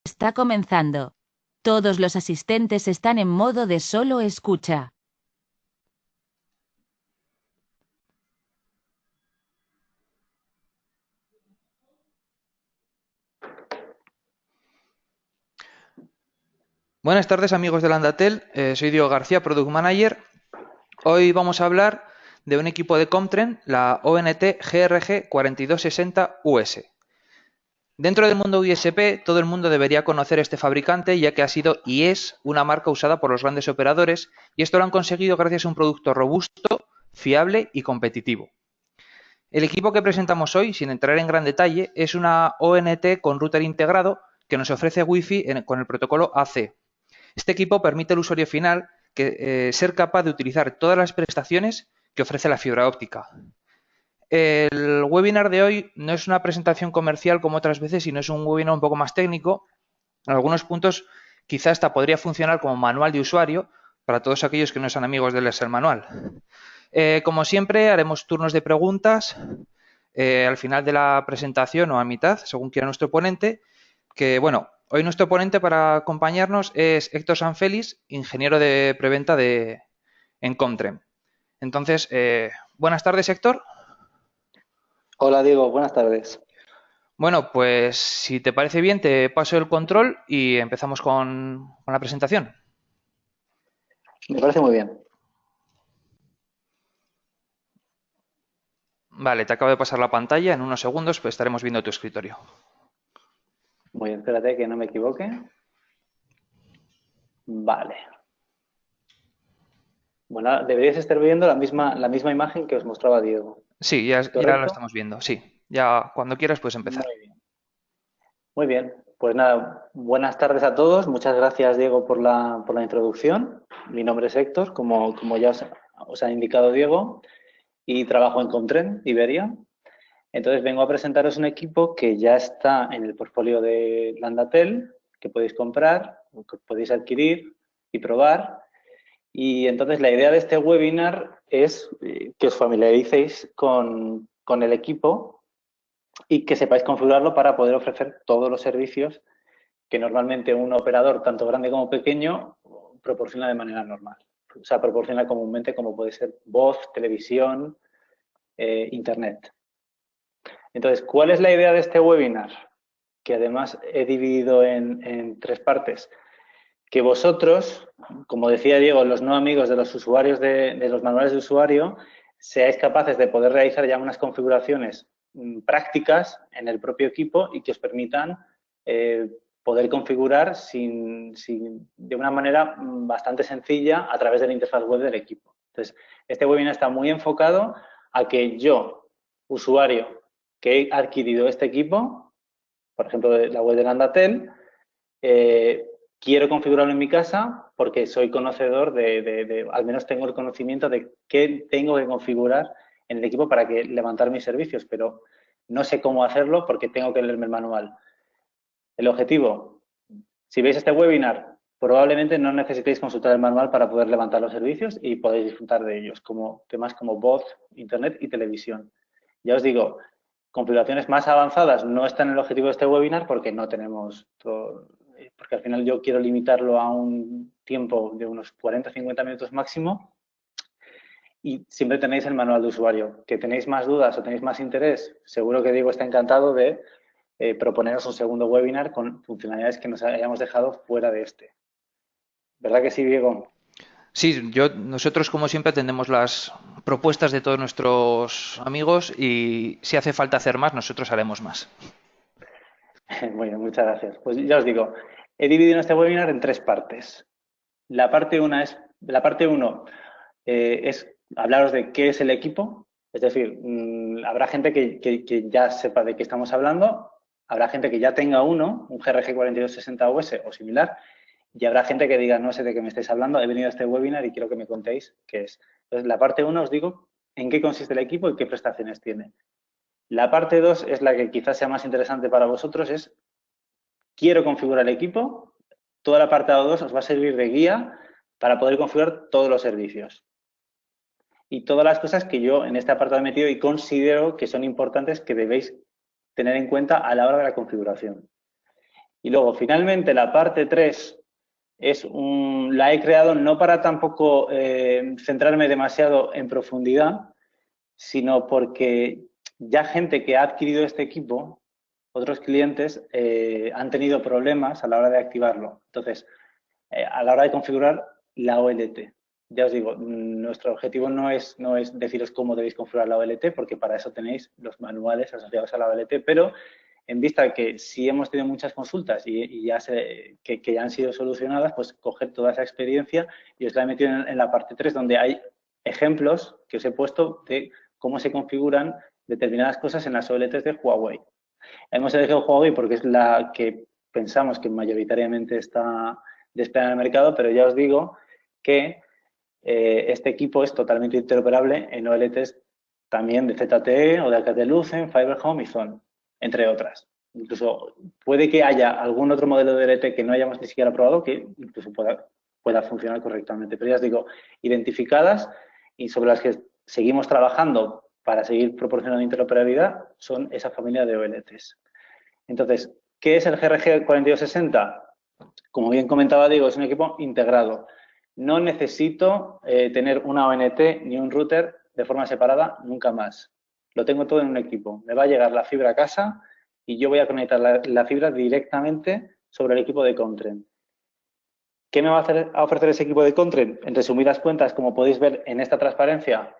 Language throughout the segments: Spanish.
Está comenzando. Todos los asistentes están en modo de solo escucha. Buenas tardes amigos de Landatel, soy Diego García, Product Manager. Hoy vamos a hablar de un equipo de Comtrend, la ONT GRG 4260US. Dentro del mundo USP, todo el mundo debería conocer este fabricante, ya que ha sido y es una marca usada por los grandes operadores, y esto lo han conseguido gracias a un producto robusto, fiable y competitivo. El equipo que presentamos hoy, sin entrar en gran detalle, es una ONT con router integrado que nos ofrece Wi-Fi con el protocolo AC. Este equipo permite al usuario final ser capaz de utilizar todas las prestaciones que ofrece la fibra óptica. El webinar de hoy no es una presentación comercial como otras veces, sino es un webinar un poco más técnico. En algunos puntos quizá hasta podría funcionar como manual de usuario para todos aquellos que no sean amigos del Excel manual. Como siempre, haremos turnos de preguntas al final de la presentación o a mitad, según quiera nuestro ponente, que bueno, hoy nuestro ponente para acompañarnos es Héctor Sanfelis, ingeniero de preventa en Comtrem. Entonces, buenas tardes, Héctor. Hola Diego, buenas tardes. Bueno, pues si te parece bien, te paso el control y empezamos con la presentación. Me parece muy bien. Vale, te acabo de pasar la pantalla. En unos segundos pues estaremos viendo tu escritorio. Muy bien, espérate que no me equivoque. Vale. Bueno, deberíais estar viendo la misma imagen que os mostraba Diego, Sí, ya la ¿correcto? estamos viendo. Sí, ya cuando quieras puedes empezar. Muy bien. Muy bien. Pues nada, buenas tardes a todos. Muchas gracias Diego por la introducción. Mi nombre es Héctor, como ya os ha indicado Diego, y trabajo en Comtrend, Iberia. Entonces vengo a presentaros un equipo que ya está en el portfolio de Landatel, que podéis comprar, que podéis adquirir y probar. Y entonces la idea de este webinar es que os familiaricéis con el equipo y que sepáis configurarlo para poder ofrecer todos los servicios que normalmente un operador, tanto grande como pequeño, proporciona de manera normal. O sea, proporciona comúnmente como puede ser voz, televisión, internet. Entonces, ¿cuál es la idea de este webinar? Que además he dividido en tres partes. Que vosotros, como decía Diego, los no amigos de los usuarios de los manuales de usuario, seáis capaces de poder realizar ya unas configuraciones prácticas en el propio equipo y que os permitan poder configurar de una manera bastante sencilla a través de la interfaz web del equipo. Entonces, este webinar está muy enfocado a que yo, usuario, que he adquirido este equipo, por ejemplo, de la web de Landatel, eh, quiero configurarlo en mi casa porque soy conocedor al menos tengo el conocimiento de qué tengo que configurar en el equipo para que levantar mis servicios, pero no sé cómo hacerlo porque tengo que leerme el manual. El objetivo, si veis este webinar, probablemente no necesitéis consultar el manual para poder levantar los servicios y podéis disfrutar de ellos, como temas como voz, internet y televisión. Ya os digo, configuraciones más avanzadas no están en el objetivo de este webinar porque no tenemos todo, porque al final yo quiero limitarlo a un tiempo de unos 40 o 50 minutos máximo y siempre tenéis el manual de usuario. Que tenéis más dudas o tenéis más interés, seguro que Diego está encantado de proponeros un segundo webinar con funcionalidades que nos hayamos dejado fuera de este. ¿Verdad que sí, Diego? Sí, nosotros como siempre atendemos las propuestas de todos nuestros amigos y si hace falta hacer más, nosotros haremos más. Muy bien, muchas gracias. Pues ya os digo, he dividido este webinar en tres partes. La parte uno es hablaros de qué es el equipo, es decir, habrá gente que ya sepa de qué estamos hablando, habrá gente que ya tenga uno, un GRG 4260US o similar, y habrá gente que diga, no sé de qué me estáis hablando, he venido a este webinar y quiero que me contéis qué es. Entonces, la parte uno os digo en qué consiste el equipo y qué prestaciones tiene. La parte 2 es la que quizás sea más interesante para vosotros, es quiero configurar el equipo. Toda la parte 2 os va a servir de guía para poder configurar todos los servicios. Y todas las cosas que yo en este apartado he metido y considero que son importantes que debéis tener en cuenta a la hora de la configuración. Y luego, finalmente, la parte 3 la he creado no para tampoco centrarme demasiado en profundidad, sino porque ya gente que ha adquirido este equipo, otros clientes, han tenido problemas a la hora de activarlo. Entonces, a la hora de configurar la OLT. Ya os digo, nuestro objetivo no es deciros cómo debéis configurar la OLT, porque para eso tenéis los manuales asociados a la OLT, pero en vista de que sí hemos tenido muchas consultas y ya que ya han sido solucionadas, pues coger toda esa experiencia y os la he metido en la parte 3, donde hay ejemplos que os he puesto de cómo se configuran determinadas cosas en las OLTs de Huawei. Hemos elegido Huawei porque es la que pensamos que mayoritariamente está desplegada en el mercado, pero ya os digo que este equipo es totalmente interoperable en OLTs también de ZTE o de Alcatel-Lucent, FiberHome y Zone, entre otras. Incluso puede que haya algún otro modelo de OLT que no hayamos ni siquiera probado que incluso pueda funcionar correctamente. Pero ya os digo, identificadas y sobre las que seguimos trabajando para seguir proporcionando interoperabilidad son esa familia de OLTs. Entonces, ¿qué es el GRG 4260? Como bien comentaba Diego, es un equipo integrado. No necesito tener una ONT ni un router de forma separada nunca más. Lo tengo todo en un equipo. Me va a llegar la fibra a casa y yo voy a conectar la fibra directamente sobre el equipo de Comtrend. ¿Qué me va a ofrecer ese equipo de Comtrend? En resumidas cuentas, como podéis ver en esta transparencia,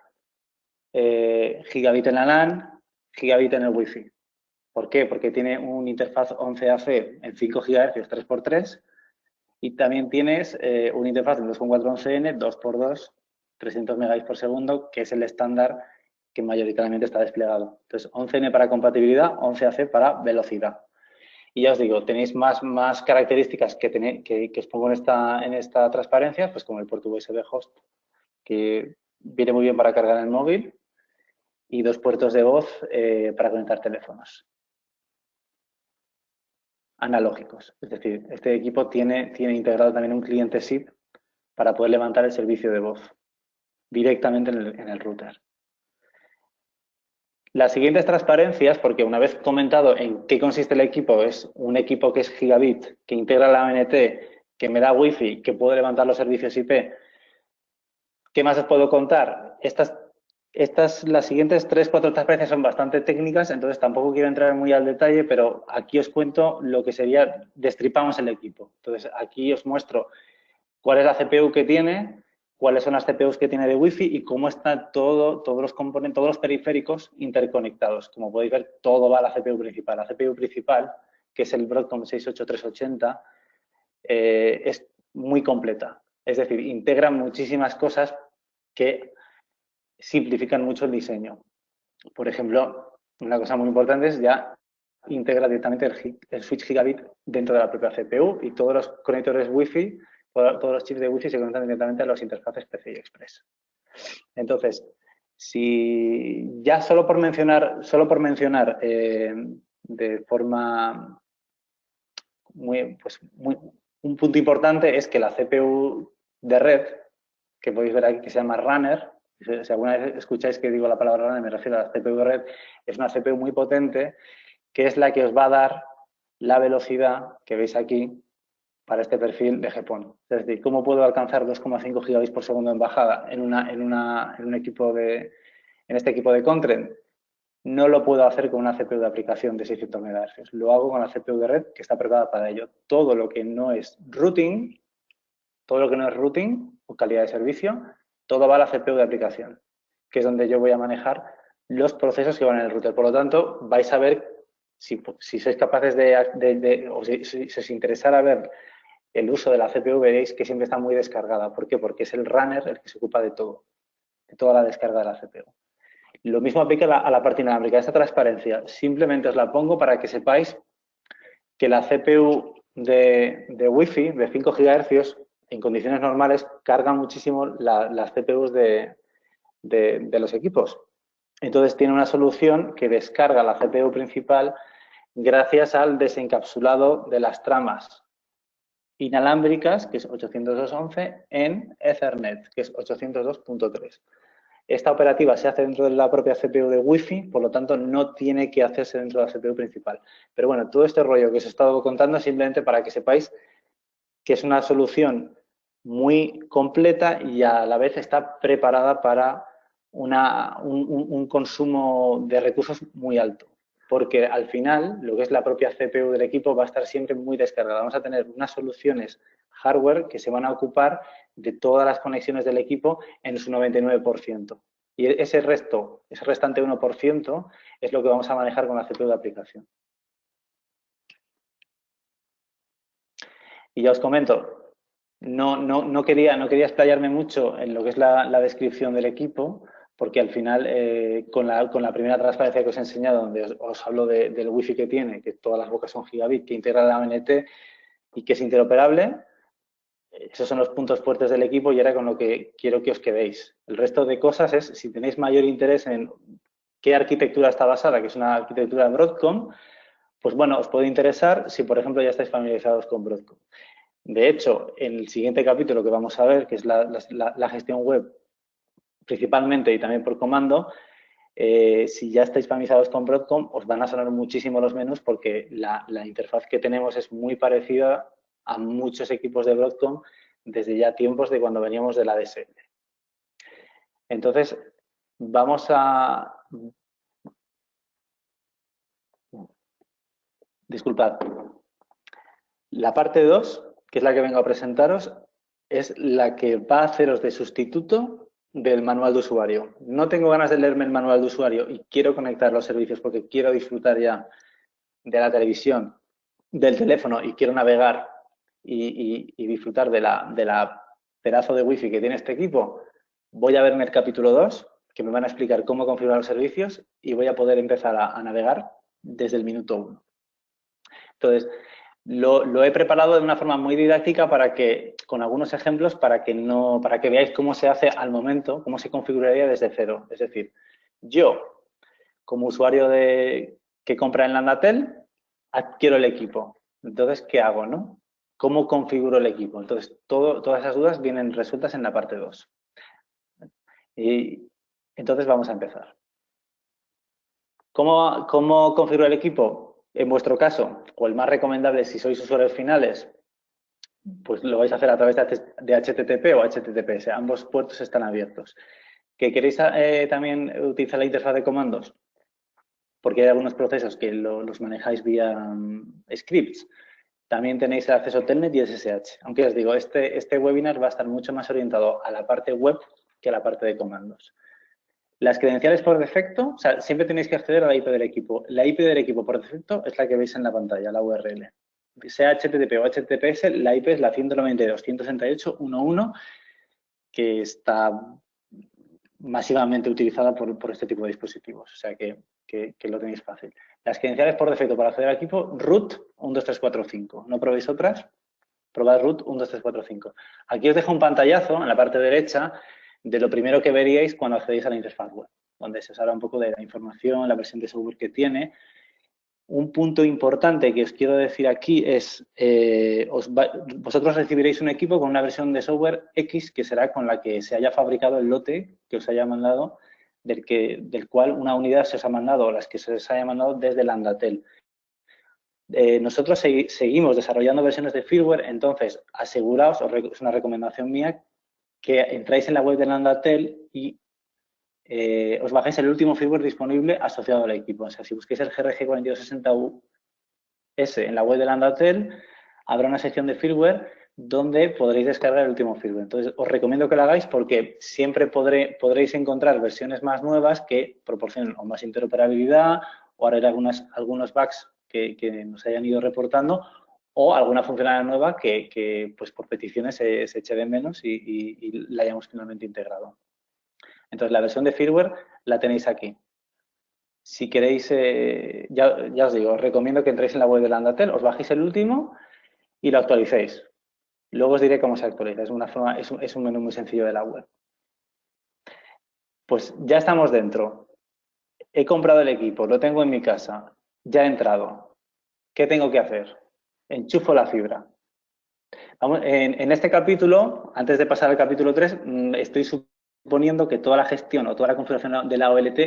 gigabit en la LAN, gigabit en el Wi-Fi. ¿Por qué? Porque tiene un interfaz 11AC en 5 GHz 3x3 y también tienes una interfaz en 2.411n 2x2 300 MB por segundo, que es el estándar que mayoritariamente está desplegado. Entonces, 11n para compatibilidad, 11AC para velocidad. Y ya os digo, tenéis más características que os pongo en esta transparencia, pues como el puerto USB host, que viene muy bien para cargar el móvil, y 2 puertos de voz para conectar teléfonos analógicos. Es decir, este equipo tiene integrado también un cliente SIP para poder levantar el servicio de voz directamente en el router. Las siguientes transparencias, porque una vez comentado en qué consiste el equipo, es un equipo que es gigabit, que integra la ONT, que me da Wi-Fi, que puede levantar los servicios IP. ¿Qué más os puedo contar? Las siguientes 3-4 transparencias son bastante técnicas, entonces tampoco quiero entrar muy al detalle, pero aquí os cuento lo que sería, destripamos el equipo. Entonces, aquí os muestro cuál es la CPU que tiene, cuáles son las CPUs que tiene de Wi-Fi y cómo están todos los componentes, todos los periféricos interconectados. Como podéis ver, todo va a la CPU principal. La CPU principal, que es el Broadcom 68380, es muy completa. Es decir, integra muchísimas cosas que simplifican mucho el diseño. Por ejemplo, una cosa muy importante es ya integra directamente el switch gigabit dentro de la propia CPU y todos los conectores Wi-Fi, todos los chips de Wi-Fi se conectan directamente a los interfaces PCI Express. Entonces, si ya solo por mencionar de forma un punto importante es que la CPU de red, que podéis ver aquí que se llama Runner, si alguna vez escucháis que digo la palabra runner, me refiero a la CPU de red, es una CPU muy potente que es la que os va a dar la velocidad que veis aquí para este perfil de GPON. Es decir, ¿cómo puedo alcanzar 2,5 gigabits por segundo en bajada en este equipo de Comtrend? No lo puedo hacer con una CPU de aplicación de 600 MHz. Lo hago con la CPU de red que está preparada para ello. Todo lo que no es routing o calidad de servicio, todo va a la CPU de aplicación, que es donde yo voy a manejar los procesos que van en el router. Por lo tanto, vais a ver, si sois capaces o si os interesara ver el uso de la CPU, veréis que siempre está muy descargada. ¿Por qué? Porque es el runner el que se ocupa de toda la descarga de la CPU. Lo mismo aplica a la parte inalámbrica. Esta transparencia simplemente os la pongo para que sepáis que la CPU de Wi-Fi de 5 GHz en condiciones normales carga muchísimo las CPUs de los equipos. Entonces tiene una solución que descarga la CPU principal gracias al desencapsulado de las tramas inalámbricas, que es 802.11, en Ethernet, que es 802.3. Esta operativa se hace dentro de la propia CPU de Wi-Fi, por lo tanto no tiene que hacerse dentro de la CPU principal. Pero bueno, todo este rollo que os he estado contando simplemente para que sepáis que es una solución muy completa y a la vez está preparada para un consumo de recursos muy alto. Porque al final, lo que es la propia CPU del equipo va a estar siempre muy descargada. Vamos a tener unas soluciones hardware que se van a ocupar de todas las conexiones del equipo en su 99%. Y ese restante 1%, es lo que vamos a manejar con la CPU de aplicación. Y ya os comento, no quería explayarme mucho en lo que es la descripción del equipo, porque al final, con la primera transparencia que os he enseñado, donde os hablo del wifi que tiene, que todas las bocas son gigabit, que integra la ONT y que es interoperable, esos son los puntos fuertes del equipo y era con lo que quiero que os quedéis. El resto de cosas es, si tenéis mayor interés en qué arquitectura está basada, que es una arquitectura Broadcom, pues bueno, os puede interesar si, por ejemplo, ya estáis familiarizados con Broadcom. De hecho, en el siguiente capítulo que vamos a ver, que es la gestión web, principalmente y también por comando, si ya estáis familiarizados con Broadcom, os van a sonar muchísimo los menús porque la interfaz que tenemos es muy parecida a muchos equipos de Broadcom desde ya tiempos de cuando veníamos de la DSL. Entonces, vamos a... Disculpad. La parte 2, que es la que vengo a presentaros, es la que va a haceros de sustituto del manual de usuario. No tengo ganas de leerme el manual de usuario y quiero conectar los servicios porque quiero disfrutar ya de la televisión, del teléfono y quiero navegar y disfrutar de la pedazo de wifi que tiene este equipo. Voy a verme el capítulo 2, que me van a explicar cómo configurar los servicios y voy a poder empezar a navegar desde el minuto 1. Entonces, lo he preparado de una forma muy didáctica para que, con algunos ejemplos, para que veáis cómo se hace al momento, cómo se configuraría desde cero. Es decir, yo, como usuario que compra en Landatel, adquiero el equipo. Entonces, ¿qué hago, no? ¿Cómo configuro el equipo? Entonces, todas esas dudas vienen resueltas en la parte 2. Y entonces vamos a empezar. ¿Cómo configuro el equipo? En vuestro caso, o el más recomendable si sois usuarios finales, pues lo vais a hacer a través de HTTP o HTTPS. Ambos puertos están abiertos. ¿Que queréis también utilizar la interfaz de comandos? Porque hay algunos procesos que los manejáis vía scripts. También tenéis el acceso Telnet y SSH. Aunque os digo, este webinar va a estar mucho más orientado a la parte web que a la parte de comandos. Las credenciales por defecto, o sea, siempre tenéis que acceder a la IP del equipo. La IP del equipo por defecto es la que veis en la pantalla, la URL. Sea HTTP o HTTPS, la IP es la 192.168.1.1, que está masivamente utilizada por este tipo de dispositivos. O sea, que lo tenéis fácil. Las credenciales por defecto para acceder al equipo, root 12345. No probéis otras, probad root 12345. Aquí os dejo un pantallazo en la parte derecha de lo primero que veríais cuando accedéis a la interfaz web, donde se os habla un poco de la información, la versión de software que tiene. Un punto importante que os quiero decir aquí es, vosotros recibiréis un equipo con una versión de software X que será con la que se haya fabricado el lote que os haya mandado, del cual una unidad se os ha mandado o las que se os haya mandado desde Landatel. Nosotros seguimos desarrollando versiones de firmware, entonces aseguraos, es una recomendación mía, que entráis en la web de Landatel y os bajáis el último firmware disponible asociado al equipo. O sea, si busquéis el GRG4260US en la web de Landatel, habrá una sección de firmware donde podréis descargar el último firmware. Entonces, os recomiendo que lo hagáis porque siempre podréis encontrar versiones más nuevas que proporcionen o más interoperabilidad o arreglar algunos bugs que nos hayan ido reportando o alguna funcionalidad nueva que pues por peticiones se eche de menos y la hayamos finalmente integrado. Entonces, la versión de firmware la tenéis aquí. Si queréis, ya os digo, os recomiendo que entréis en la web de Landatel, os bajéis el último y lo actualicéis. Luego os diré cómo se actualiza. Es un menú muy sencillo de la web. Pues ya estamos dentro. He comprado el equipo, lo tengo en mi casa, ya he entrado. ¿Qué tengo que hacer? Enchufo la fibra. Vamos, en este capítulo, antes de pasar al capítulo 3, estoy suponiendo que toda la gestión o toda la configuración de la OLT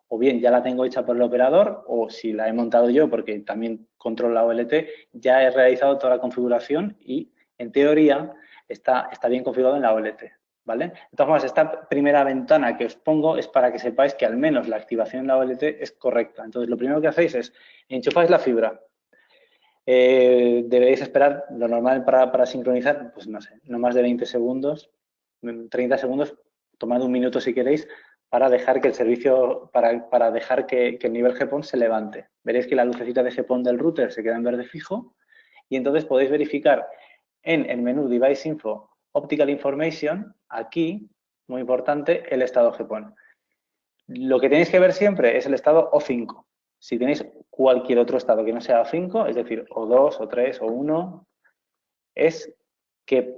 o bien ya la tengo hecha por el operador o si la he montado yo porque también controlo la OLT, ya he realizado toda la configuración y en teoría está bien configurado en la OLT, ¿vale? De todas formas, esta primera ventana que os pongo es para que sepáis que al menos la activación en la OLT es correcta. Entonces, lo primero que hacéis es enchufáis la fibra. Deberéis esperar lo normal para sincronizar, pues no sé, no más de 20 segundos, 30 segundos, tomad un minuto si queréis, para dejar que el servicio, para dejar que el nivel GPON se levante. Veréis que la lucecita de GPON del router se queda en verde fijo y entonces podéis verificar en el menú Device Info Optical Information, aquí, muy importante, el estado GPON. Lo que tenéis que ver siempre es el estado O5. Si tenéis cualquier otro estado que no sea O5, es decir, O2, O3, O1, es que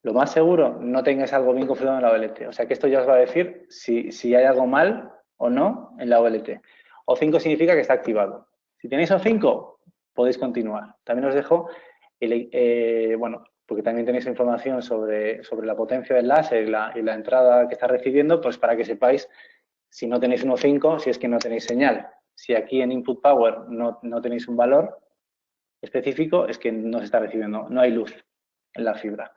lo más seguro no tengáis algo bien configurado en la OLT. O sea que esto ya os va a decir si hay algo mal o no en la OLT. O5 significa que está activado. Si tenéis O5, podéis continuar. También os dejo, bueno, porque también tenéis información sobre la potencia del láser y la entrada que está recibiendo, pues para que sepáis si no tenéis un O5, si es que no tenéis señal. Si aquí en Input Power no tenéis un valor específico, es que no se está recibiendo, no hay luz en la fibra.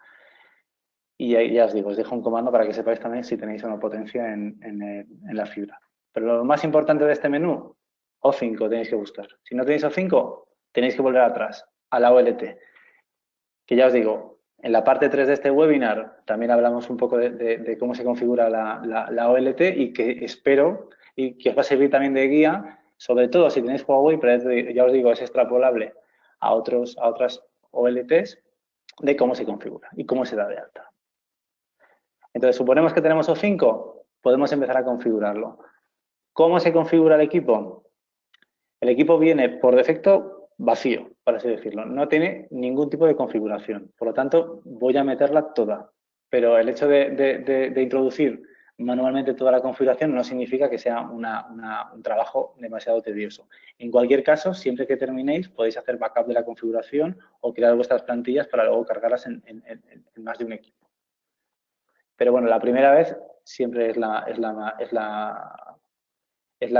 Y ya os digo, os dejo un comando para que sepáis también si tenéis una potencia en la fibra. Pero lo más importante de este menú, O5 tenéis que buscar. Si no tenéis O5, tenéis que volver atrás, a la OLT. Que ya os digo, en la parte 3 de este webinar también hablamos un poco de cómo se configura la OLT y que espero y que os va a servir también de guía, sobre todo si tenéis Huawei, pero ya os digo, es extrapolable a otras OLTs de cómo se configura y cómo se da de alta. Entonces, suponemos que tenemos O5, podemos empezar a configurarlo. ¿Cómo se configura el equipo? El equipo viene por defecto vacío, por así decirlo. No tiene ningún tipo de configuración. Por lo tanto, voy a meterla toda. Pero el hecho de introducir manualmente toda la configuración no significa que sea un trabajo demasiado tedioso. En cualquier caso, siempre que terminéis, podéis hacer backup de la configuración o crear vuestras plantillas para luego cargarlas en más de un equipo. Pero bueno, la primera vez siempre es la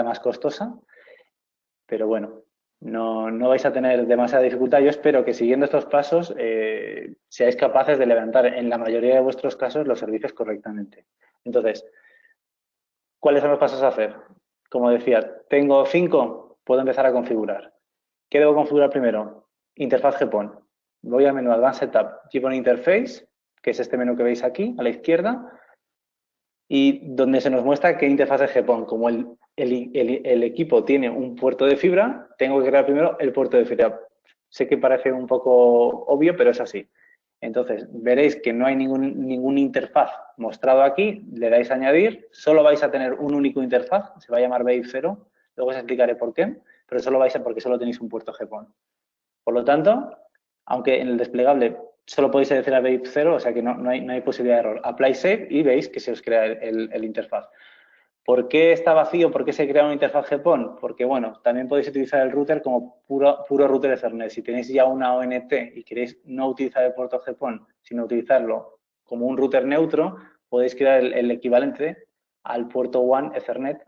más costosa, pero bueno, no vais a tener demasiada dificultad. Yo espero que siguiendo estos pasos seáis capaces de levantar en la mayoría de vuestros casos los servicios correctamente. Entonces, ¿cuáles son los pasos a hacer? Como decía, tengo 5, puedo empezar a configurar. ¿Qué debo configurar primero? Interfaz GPON. Voy al menú Advanced Setup, GPON Interface, que es este menú que veis aquí a la izquierda, y donde se nos muestra qué interfaz de GPON. Como el equipo tiene un puerto de fibra, tengo que crear primero el puerto de fibra. Sé que parece un poco obvio, pero es así. Entonces, veréis que no hay ningún interfaz mostrado aquí, le dais a añadir, solo vais a tener un único interfaz, se va a llamar Wave 0, luego os explicaré por qué, pero solo vais a porque solo tenéis un puerto GPON. Por lo tanto, aunque en el desplegable solo podéis decir a Wave 0, o sea que no hay posibilidad de error. Apply Save y veis que se os crea el interfaz. ¿Por qué está vacío? ¿Por qué se crea una interfaz GPON? Porque, bueno, también podéis utilizar el router como puro router Ethernet. Si tenéis ya una ONT y queréis no utilizar el puerto GPON, sino utilizarlo como un router neutro, podéis crear el equivalente al puerto WAN Ethernet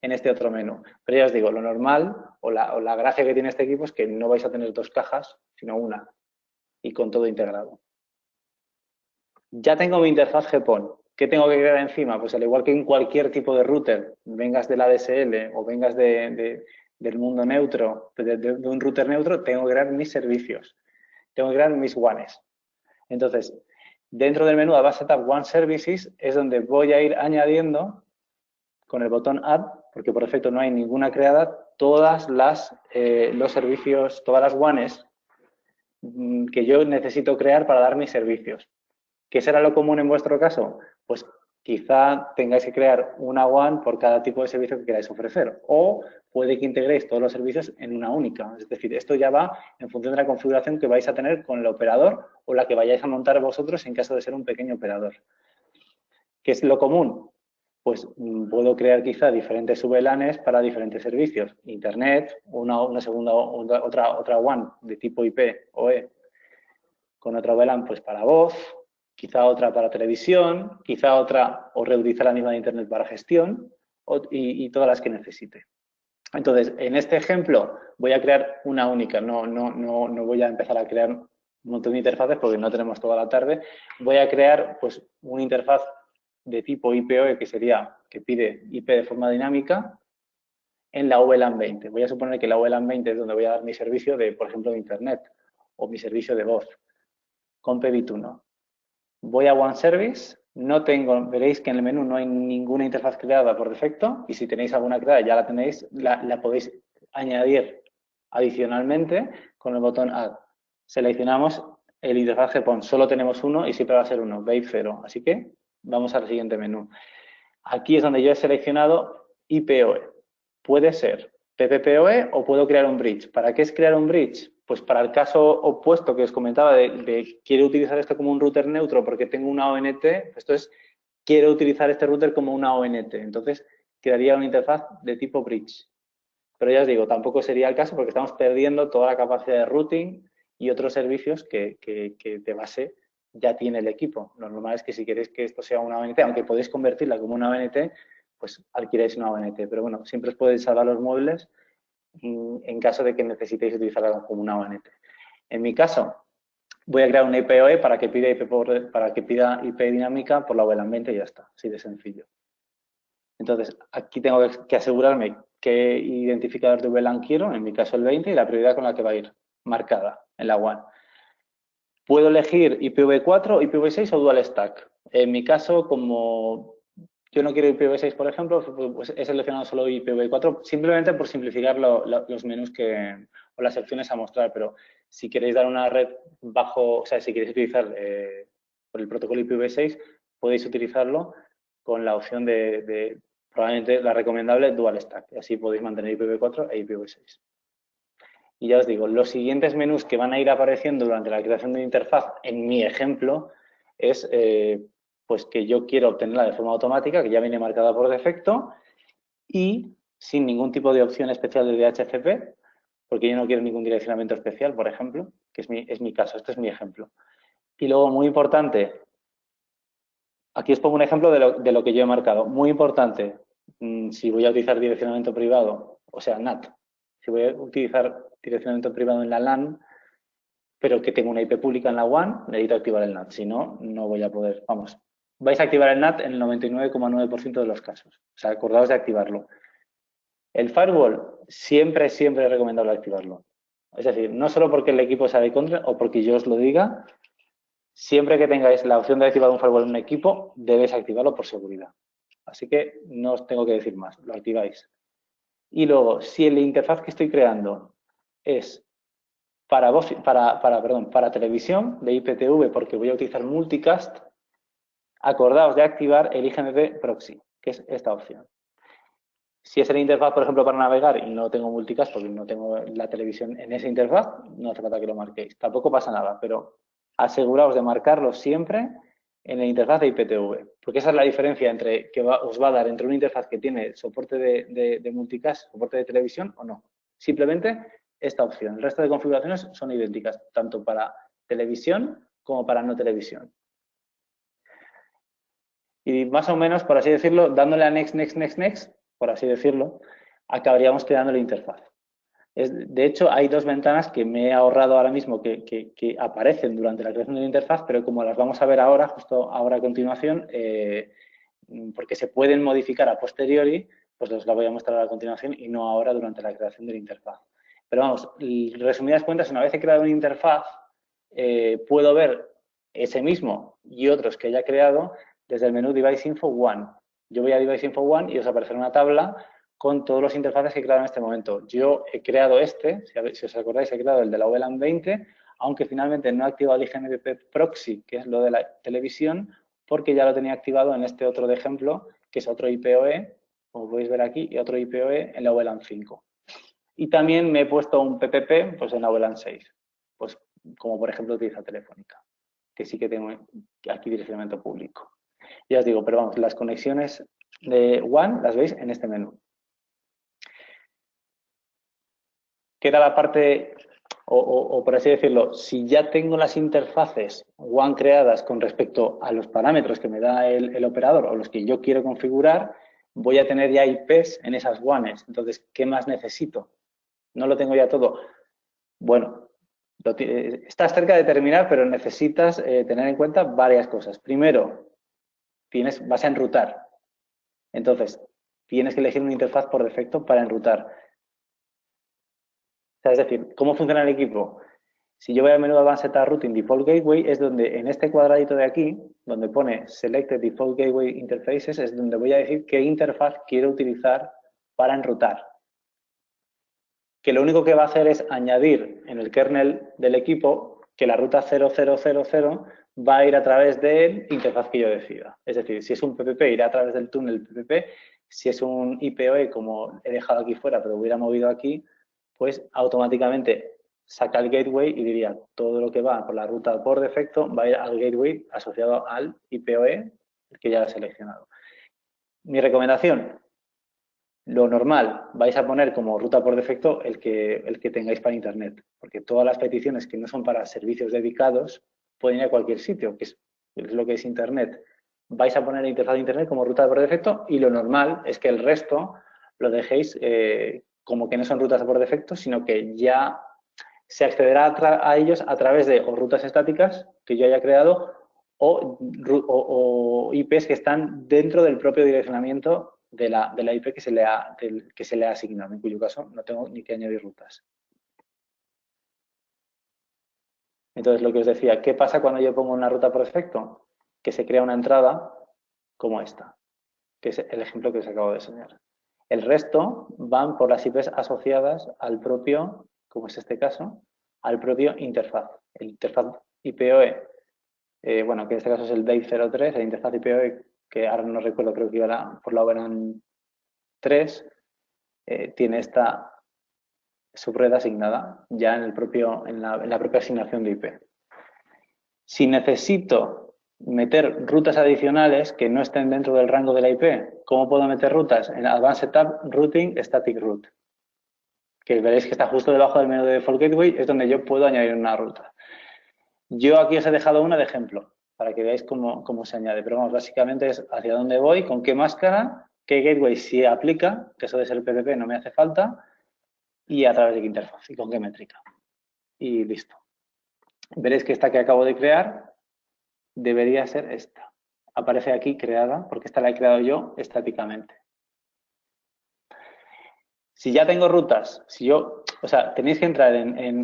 en este otro menú. Pero ya os digo, lo normal o la gracia que tiene este equipo es que no vais a tener 2 cajas, sino una, y con todo integrado. Ya tengo mi interfaz GPON. ¿Qué tengo que crear encima? Pues al igual que en cualquier tipo de router, vengas de la ADSL o vengas del mundo neutro, de un router neutro, tengo que crear mis servicios. Tengo que crear mis WANs. Entonces, dentro del menú Advanced Setup WAN Services es donde voy a ir añadiendo con el botón Add, porque por defecto no hay ninguna creada, todas los servicios, todas las WANs que yo necesito crear para dar mis servicios. ¿Qué será lo común en vuestro caso? Pues quizá tengáis que crear una WAN por cada tipo de servicio que queráis ofrecer o puede que integréis todos los servicios en una única. Es decir, esto ya va en función de la configuración que vais a tener con el operador o la que vayáis a montar vosotros en caso de ser un pequeño operador. ¿Qué es lo común? Pues puedo crear quizá diferentes VLANs para diferentes servicios. Internet, una segunda, otra WAN de tipo IP o E con otra VLAN pues para voz, quizá otra para televisión, quizá otra o reutilizar la misma de Internet para gestión y todas las que necesite. Entonces, en este ejemplo voy a crear una única, no voy a empezar a crear un montón de interfaces porque no tenemos toda la tarde. Voy a crear pues una interfaz de tipo IPOE que sería que pide IP de forma dinámica en la VLAN 20. Voy a suponer que la VLAN 20 es donde voy a dar mi servicio de, por ejemplo, de Internet o mi servicio de voz con PBit1. Voy a OneService, no tengo, veréis que en el menú no hay ninguna interfaz creada por defecto y si tenéis alguna creada ya la tenéis, la podéis añadir adicionalmente con el botón Add. Seleccionamos el interfaz GPON, solo tenemos uno y siempre va a ser uno, Wave 0. Así que vamos al siguiente menú. Aquí es donde yo he seleccionado IPOE. Puede ser PPPoE o puedo crear un bridge. ¿Para qué es crear un bridge? Pues para el caso opuesto que os comentaba de quiero utilizar esto como un router neutro porque tengo una ONT, esto es quiero utilizar este router como una ONT. Entonces, crearía una interfaz de tipo bridge. Pero ya os digo, tampoco sería el caso porque estamos perdiendo toda la capacidad de routing y otros servicios que de base ya tiene el equipo. Lo normal es que si queréis que esto sea una ONT, aunque podéis convertirla como una ONT, pues alquiláis una ONT. Pero bueno, siempre os podéis salvar los muebles en caso de que necesitéis utilizarla como una ONT. En mi caso, voy a crear una IPOE para que pida IP dinámica por la VLAN 20 y ya está, así de sencillo. Entonces, aquí tengo que asegurarme qué identificador de VLAN quiero, en mi caso el 20, y la prioridad con la que va a ir marcada en la WAN. Puedo elegir IPv4, IPv6 o Dual Stack. En mi caso, como yo no quiero IPv6, por ejemplo, pues he seleccionado solo IPv4, simplemente por simplificar los menús o las opciones a mostrar, pero si queréis dar una red bajo, o sea, si queréis utilizar por el protocolo IPv6, podéis utilizarlo con la opción de probablemente la recomendable Dual Stack. Así podéis mantener IPv4 e IPv6. Y ya os digo, los siguientes menús que van a ir apareciendo durante la creación de una interfaz, en mi ejemplo, es pues que yo quiero obtenerla de forma automática, que ya viene marcada por defecto, y sin ningún tipo de opción especial de DHCP, porque yo no quiero ningún direccionamiento especial, por ejemplo, que es mi caso, este es mi ejemplo. Y luego, muy importante, aquí os pongo un ejemplo de lo que yo he marcado. Muy importante, si voy a utilizar direccionamiento privado, o sea, NAT, si voy a utilizar direccionamiento privado en la LAN, pero que tengo una IP pública en la WAN, necesito activar el NAT. Si no, no voy a poder. Vamos, vais a activar el NAT en el 99,9% de los casos. O sea, acordaos de activarlo. El firewall, siempre es recomendable activarlo. Es decir, no solo porque el equipo sea de contra o porque yo os lo diga, siempre que tengáis la opción de activar un firewall en un equipo, debéis activarlo por seguridad. Así que no os tengo que decir más, lo activáis. Y luego, si la interfaz que estoy creando es para televisión de IPTV, porque voy a utilizar multicast, acordaos de activar el IGMP proxy, que es esta opción. Si es la interfaz, por ejemplo, para navegar y no tengo multicast porque no tengo la televisión en esa interfaz, no hace falta que lo marquéis. Tampoco pasa nada, pero aseguraos de marcarlo siempre en la interfaz de IPTV, porque esa es la diferencia entre que os va a dar entre una interfaz que tiene soporte de multicast, soporte de televisión o no. Simplemente esta opción. El resto de configuraciones son idénticas, tanto para televisión como para no televisión. Y más o menos, por así decirlo, dándole a next, por así decirlo, acabaríamos creando la interfaz. De hecho, hay dos ventanas que me he ahorrado ahora mismo que aparecen durante la creación de la interfaz, pero como las vamos a ver ahora, justo ahora a continuación, porque se pueden modificar a posteriori, pues os las voy a mostrar a continuación y no ahora durante la creación de la interfaz. Pero vamos, resumidas cuentas, una vez he creado una interfaz, puedo ver ese mismo y otros que haya creado desde el menú Device Info One. Yo voy a Device Info One y os aparecerá una tabla con todos los interfaces que he creado en este momento. Yo he creado si os acordáis, he creado el de la VLAN 20, aunque finalmente no he activado el IGMP proxy, que es lo de la televisión, porque ya lo tenía activado en este otro de ejemplo, que es otro IPOE, como podéis ver aquí, y otro IPOE en la VLAN 5. Y también me he puesto un PPP pues, en la VLAN 6, pues, como por ejemplo utiliza Telefónica, que sí que tengo aquí direccionamiento público. Ya os digo, pero vamos, las conexiones de WAN las veis en este menú. Queda la parte, o por así decirlo, si ya tengo las interfaces WAN creadas con respecto a los parámetros que me da el operador o los que yo quiero configurar, voy a tener ya IPs en esas WANs. Entonces, ¿qué más necesito? ¿No lo tengo ya todo? Bueno, estás cerca de terminar, pero necesitas tener en cuenta varias cosas. Primero, vas a enrutar. Entonces, tienes que elegir una interfaz por defecto para enrutar. O sea, es decir, ¿cómo funciona el equipo? Si yo voy al menú Advanced Routing Default Gateway, es donde en este cuadradito de aquí, donde pone Selected Default Gateway Interfaces, es donde voy a decir qué interfaz quiero utilizar para enrutar. Que lo único que va a hacer es añadir en el kernel del equipo que la ruta 0000 va a ir a través de la interfaz que yo decida. Es decir, si es un PPP, irá a través del túnel PPP. Si es un IPOE, como he dejado aquí fuera, pero hubiera movido aquí, pues automáticamente saca el gateway y diría todo lo que va por la ruta por defecto va a ir al gateway asociado al IPOE que ya he seleccionado. Mi recomendación, lo normal, vais a poner como ruta por defecto el que tengáis para Internet, porque todas las peticiones que no son para servicios dedicados pueden ir a cualquier sitio, que es lo que es Internet. Vais a poner la interfaz de Internet como ruta por defecto y lo normal es que el resto lo dejéis como que no son rutas por defecto, sino que ya se accederá a ellos a través de o rutas estáticas que yo haya creado o IPs que están dentro del propio direccionamiento de la IP que se le ha asignado, en cuyo caso no tengo ni que añadir rutas. Entonces, lo que os decía, ¿qué pasa cuando yo pongo una ruta por defecto? Que se crea una entrada como esta, que es el ejemplo que os acabo de enseñar. El resto van por las IPs asociadas al propio, como es este caso, al propio interfaz. El interfaz IPOE, bueno, que en este caso es el DAIP03, el interfaz IPOE, que ahora no recuerdo, creo que iba por la eran 3, tiene esta subred asignada ya en la propia asignación de IP. Si necesito meter rutas adicionales que no estén dentro del rango de la IP, ¿cómo puedo meter rutas? En Advanced Tab Routing Static Route, que veréis que está justo debajo del menú de Default Gateway, es donde yo puedo añadir una ruta. Yo aquí os he dejado una de ejemplo, para que veáis cómo se añade, pero vamos, básicamente es hacia dónde voy, con qué máscara, qué gateway si aplica, que eso de ser el PPP no me hace falta, y a través de qué interfaz y con qué métrica. Y listo. Veréis que esta que acabo de crear debería ser esta. Aparece aquí creada, porque esta la he creado yo estáticamente. Si ya tengo rutas, tenéis que entrar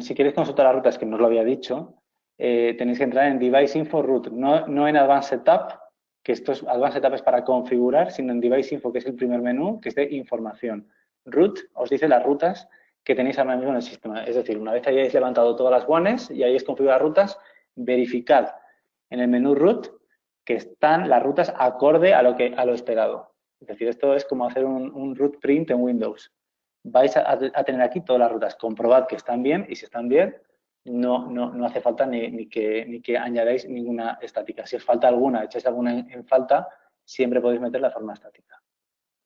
si queréis consultar las rutas, que no os lo había dicho, tenéis que entrar en Device Info Root, no en Advanced Tab, que Advanced Tab es para configurar, sino en Device Info, que es el primer menú, que es de información. Root os dice las rutas que tenéis ahora mismo en el sistema. Es decir, una vez hayáis levantado todas las WANs y hayáis configurado rutas, verificad en el menú Root que están las rutas acorde a lo esperado. Es decir, esto es como hacer un root print en Windows. Vais a tener aquí todas las rutas. Comprobad que están bien y si están bien, no hace falta ni que añadáis ninguna estática. Si os falta alguna, echáis alguna en falta, siempre podéis meterla de forma estática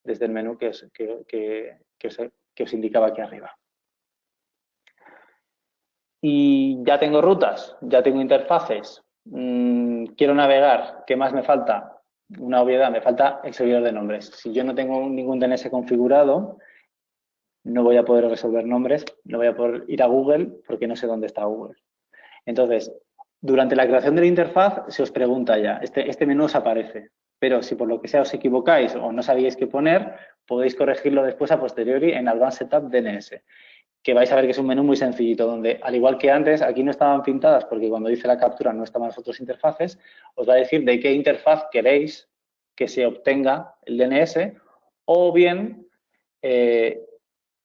desde el menú que os indicaba aquí arriba. Y ya tengo rutas, ya tengo interfaces, quiero navegar, ¿qué más me falta? Una obviedad, me falta el servidor de nombres. Si yo no tengo ningún DNS configurado, no voy a poder resolver nombres, no voy a poder ir a Google porque no sé dónde está Google. Entonces, durante la creación de la interfaz se os pregunta ya, este menú os aparece, pero si por lo que sea os equivocáis o no sabíais qué poner, podéis corregirlo después a posteriori en Advanced Tab DNS, que vais a ver que es un menú muy sencillito, donde al igual que antes, aquí no estaban pintadas porque cuando hice la captura no estaban las otras interfaces, os va a decir de qué interfaz queréis que se obtenga el DNS o bien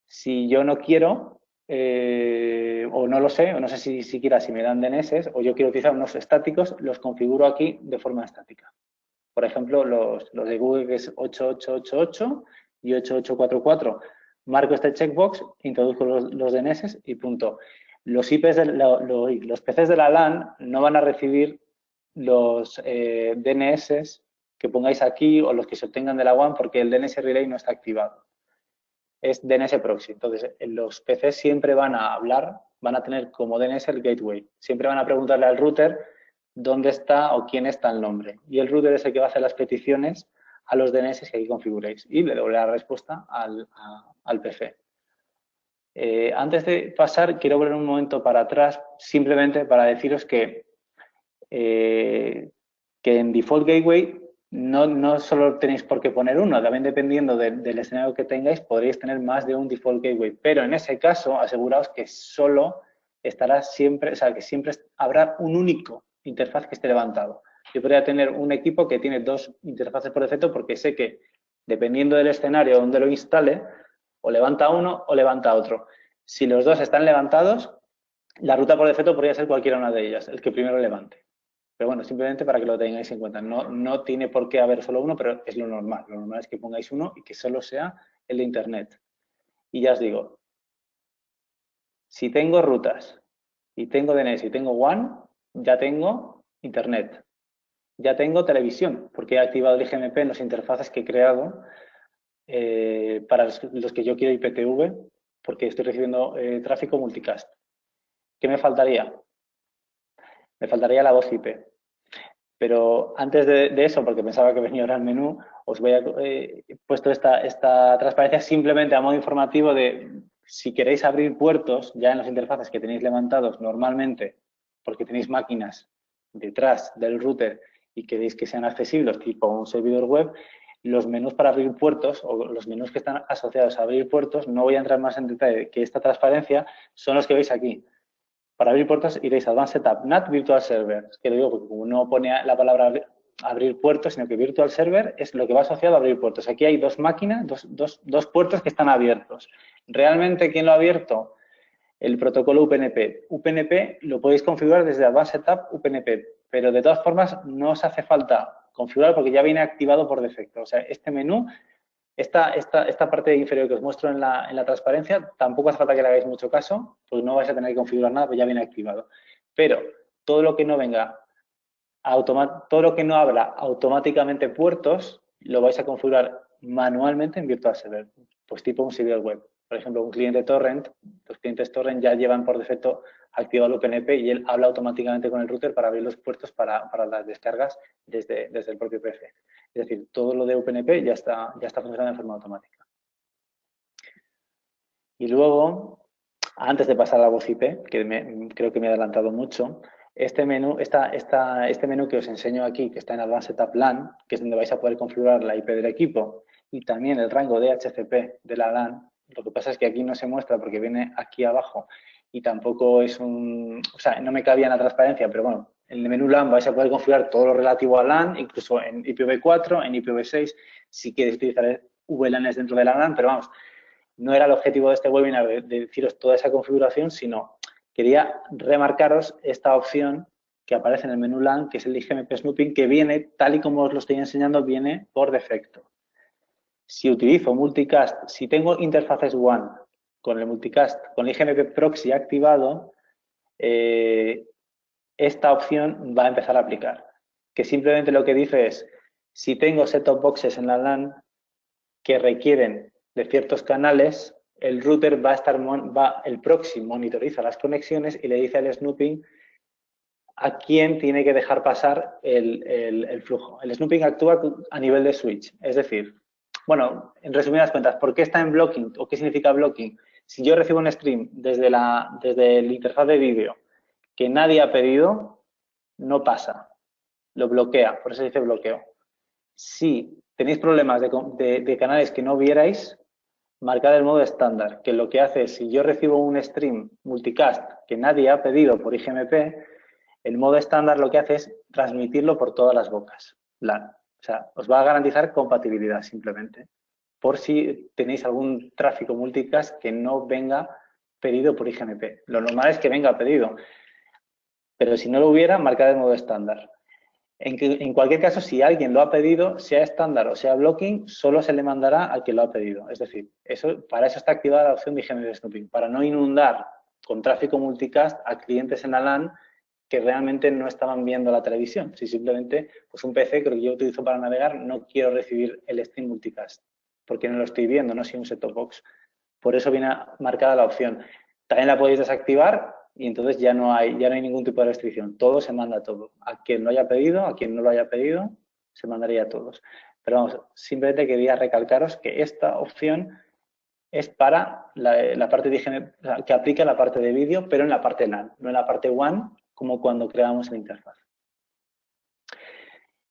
si yo no quiero o no lo sé, o no sé si siquiera si me dan DNS o yo quiero utilizar unos estáticos, los configuro aquí de forma estática. Por ejemplo, los de Google que es 8888 y 8844. Marco este checkbox, introduzco los DNS y punto. Los PCs de la LAN no van a recibir los DNS que pongáis aquí o los que se obtengan de la WAN porque el DNS Relay no está activado. Es DNS Proxy. Entonces, los PCs siempre van a hablar van a tener como DNS el gateway. Siempre van a preguntarle al router dónde está o quién está el nombre. Y el router es el que va a hacer las peticiones a los DNS que aquí configuréis y le devolverá la respuesta al PF. Antes de pasar, quiero volver un momento para atrás, simplemente para deciros que en Default Gateway no solo tenéis por qué poner uno, también dependiendo del escenario que tengáis, podréis tener más de un Default Gateway. Pero en ese caso, aseguraos que solo estará siempre, o sea, que siempre habrá un único interfaz que esté levantado. Yo podría tener un equipo que tiene dos interfaces por defecto porque sé que, dependiendo del escenario donde lo instale, o levanta uno o levanta otro. Si los dos están levantados, la ruta por defecto podría ser cualquiera una de ellas, el que primero levante. Pero bueno, simplemente para que lo tengáis en cuenta. No tiene por qué haber solo uno, pero es lo normal. Lo normal es que pongáis uno y que solo sea el de Internet. Y ya os digo, si tengo rutas y tengo DNS y tengo WAN, ya tengo Internet. Ya tengo televisión, porque he activado el IGMP en las interfaces que he creado para los que yo quiero IPTV, porque estoy recibiendo tráfico multicast. ¿Qué me faltaría? Me faltaría la voz IP. Pero antes de eso, porque pensaba que venía ahora el menú, os voy a puesto esta transparencia simplemente a modo informativo de si queréis abrir puertos ya en las interfaces que tenéis levantados normalmente, porque tenéis máquinas detrás del router y queréis que sean accesibles, tipo un servidor web, los menús para abrir puertos o los menús que están asociados a abrir puertos, no voy a entrar más en detalle que esta transparencia, son los que veis aquí. Para abrir puertos iréis a Advanced Setup, NAT Virtual Server. Es que lo digo porque como no pone la palabra abrir puertos, sino que Virtual Server es lo que va asociado a abrir puertos. Aquí hay dos máquinas, dos puertos que están abiertos. ¿Realmente quién lo ha abierto? El protocolo UPnP. UPnP lo podéis configurar desde Advanced Setup UPnP, pero de todas formas no os hace falta configurar porque ya viene activado por defecto. O sea, este menú, esta parte inferior que os muestro en la transparencia, tampoco hace falta que le hagáis mucho caso, pues no vais a tener que configurar nada, pues ya viene activado. Pero todo lo que no venga, todo lo que no abra automáticamente puertos, lo vais a configurar manualmente en Virtual Server, pues tipo un servidor web. Por ejemplo, un cliente torrent, los clientes torrent ya llevan por defecto activado el UPnP y él habla automáticamente con el router para abrir los puertos para las descargas desde el propio PF. Es decir, todo lo de UPnP ya está funcionando de forma automática. Y luego, antes de pasar a la voz IP, que creo que me he adelantado mucho, este menú que os enseño aquí, que está en Advanced Setup LAN, que es donde vais a poder configurar la IP del equipo y también el rango de DHCP de la LAN. Lo que pasa es que aquí no se muestra porque viene aquí abajo y tampoco es o sea, no me cabía en la transparencia, pero bueno, en el menú LAN vais a poder configurar todo lo relativo a LAN, incluso en IPv4, en IPv6, si queréis utilizar VLANs dentro de la LAN, pero vamos, no era el objetivo de este webinar de deciros toda esa configuración, sino quería remarcaros esta opción que aparece en el menú LAN, que es el IGMP Snooping, que viene, tal y como os lo estoy enseñando, viene por defecto. Si utilizo multicast, si tengo interfaces WAN con el multicast, con el IGMP Proxy activado, esta opción va a empezar a aplicar. Que simplemente lo que dice es, si tengo set-top boxes en la LAN que requieren de ciertos canales, el router el proxy monitoriza las conexiones y le dice al snooping a quién tiene que dejar pasar el flujo. El snooping actúa a nivel de switch, es decir, bueno, en resumidas cuentas, ¿por qué está en blocking o qué significa blocking? Si yo recibo un stream desde el interfaz de vídeo que nadie ha pedido, no pasa, lo bloquea, por eso se dice bloqueo. Si tenéis problemas de canales que no vierais, marcad el modo estándar, que lo que hace es, si yo recibo un stream multicast que nadie ha pedido por IGMP, el modo estándar lo que hace es transmitirlo por todas las bocas LAN. O sea, os va a garantizar compatibilidad simplemente, por si tenéis algún tráfico multicast que no venga pedido por IGMP. Lo normal es que venga pedido, pero si no lo hubiera, marcad el modo estándar. En cualquier caso, si alguien lo ha pedido, sea estándar o sea blocking, solo se le mandará al que lo ha pedido. Es decir, para eso está activada la opción de IGMP Snooping, para no inundar con tráfico multicast a clientes en la LAN que realmente no estaban viendo la televisión. Si simplemente, pues un PC que yo utilizo para navegar, no quiero recibir el stream multicast, porque no lo estoy viendo, no soy un set-top box. Por eso viene marcada la opción. También la podéis desactivar y entonces ya no hay ningún tipo de restricción. Todo se manda a todo. A quien lo haya pedido, a quien no lo haya pedido, se mandaría a todos. Pero vamos, simplemente quería recalcaros que esta opción es para la parte de higiene, o sea, que aplica la parte de vídeo, pero en la parte LAN, no en la parte WAN, como cuando creamos la interfaz.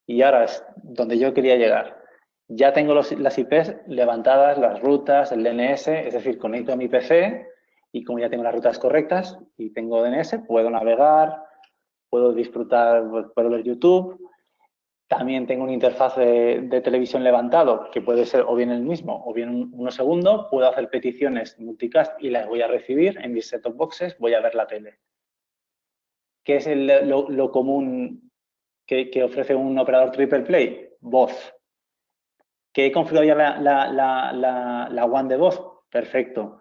Y ahora es donde yo quería llegar. Ya tengo las IPs levantadas, las rutas, el DNS, es decir, conecto a mi PC y como ya tengo las rutas correctas y tengo DNS, puedo navegar, puedo disfrutar, puedo ver YouTube. También tengo una interfaz de televisión levantado, que puede ser o bien el mismo o bien uno segundo. Puedo hacer peticiones multicast y las voy a recibir en mis set-top boxes, voy a ver la tele. ¿Qué es lo común que ofrece un operador triple play? Voz. ¿Que he configurado ya la WAN de voz? Perfecto.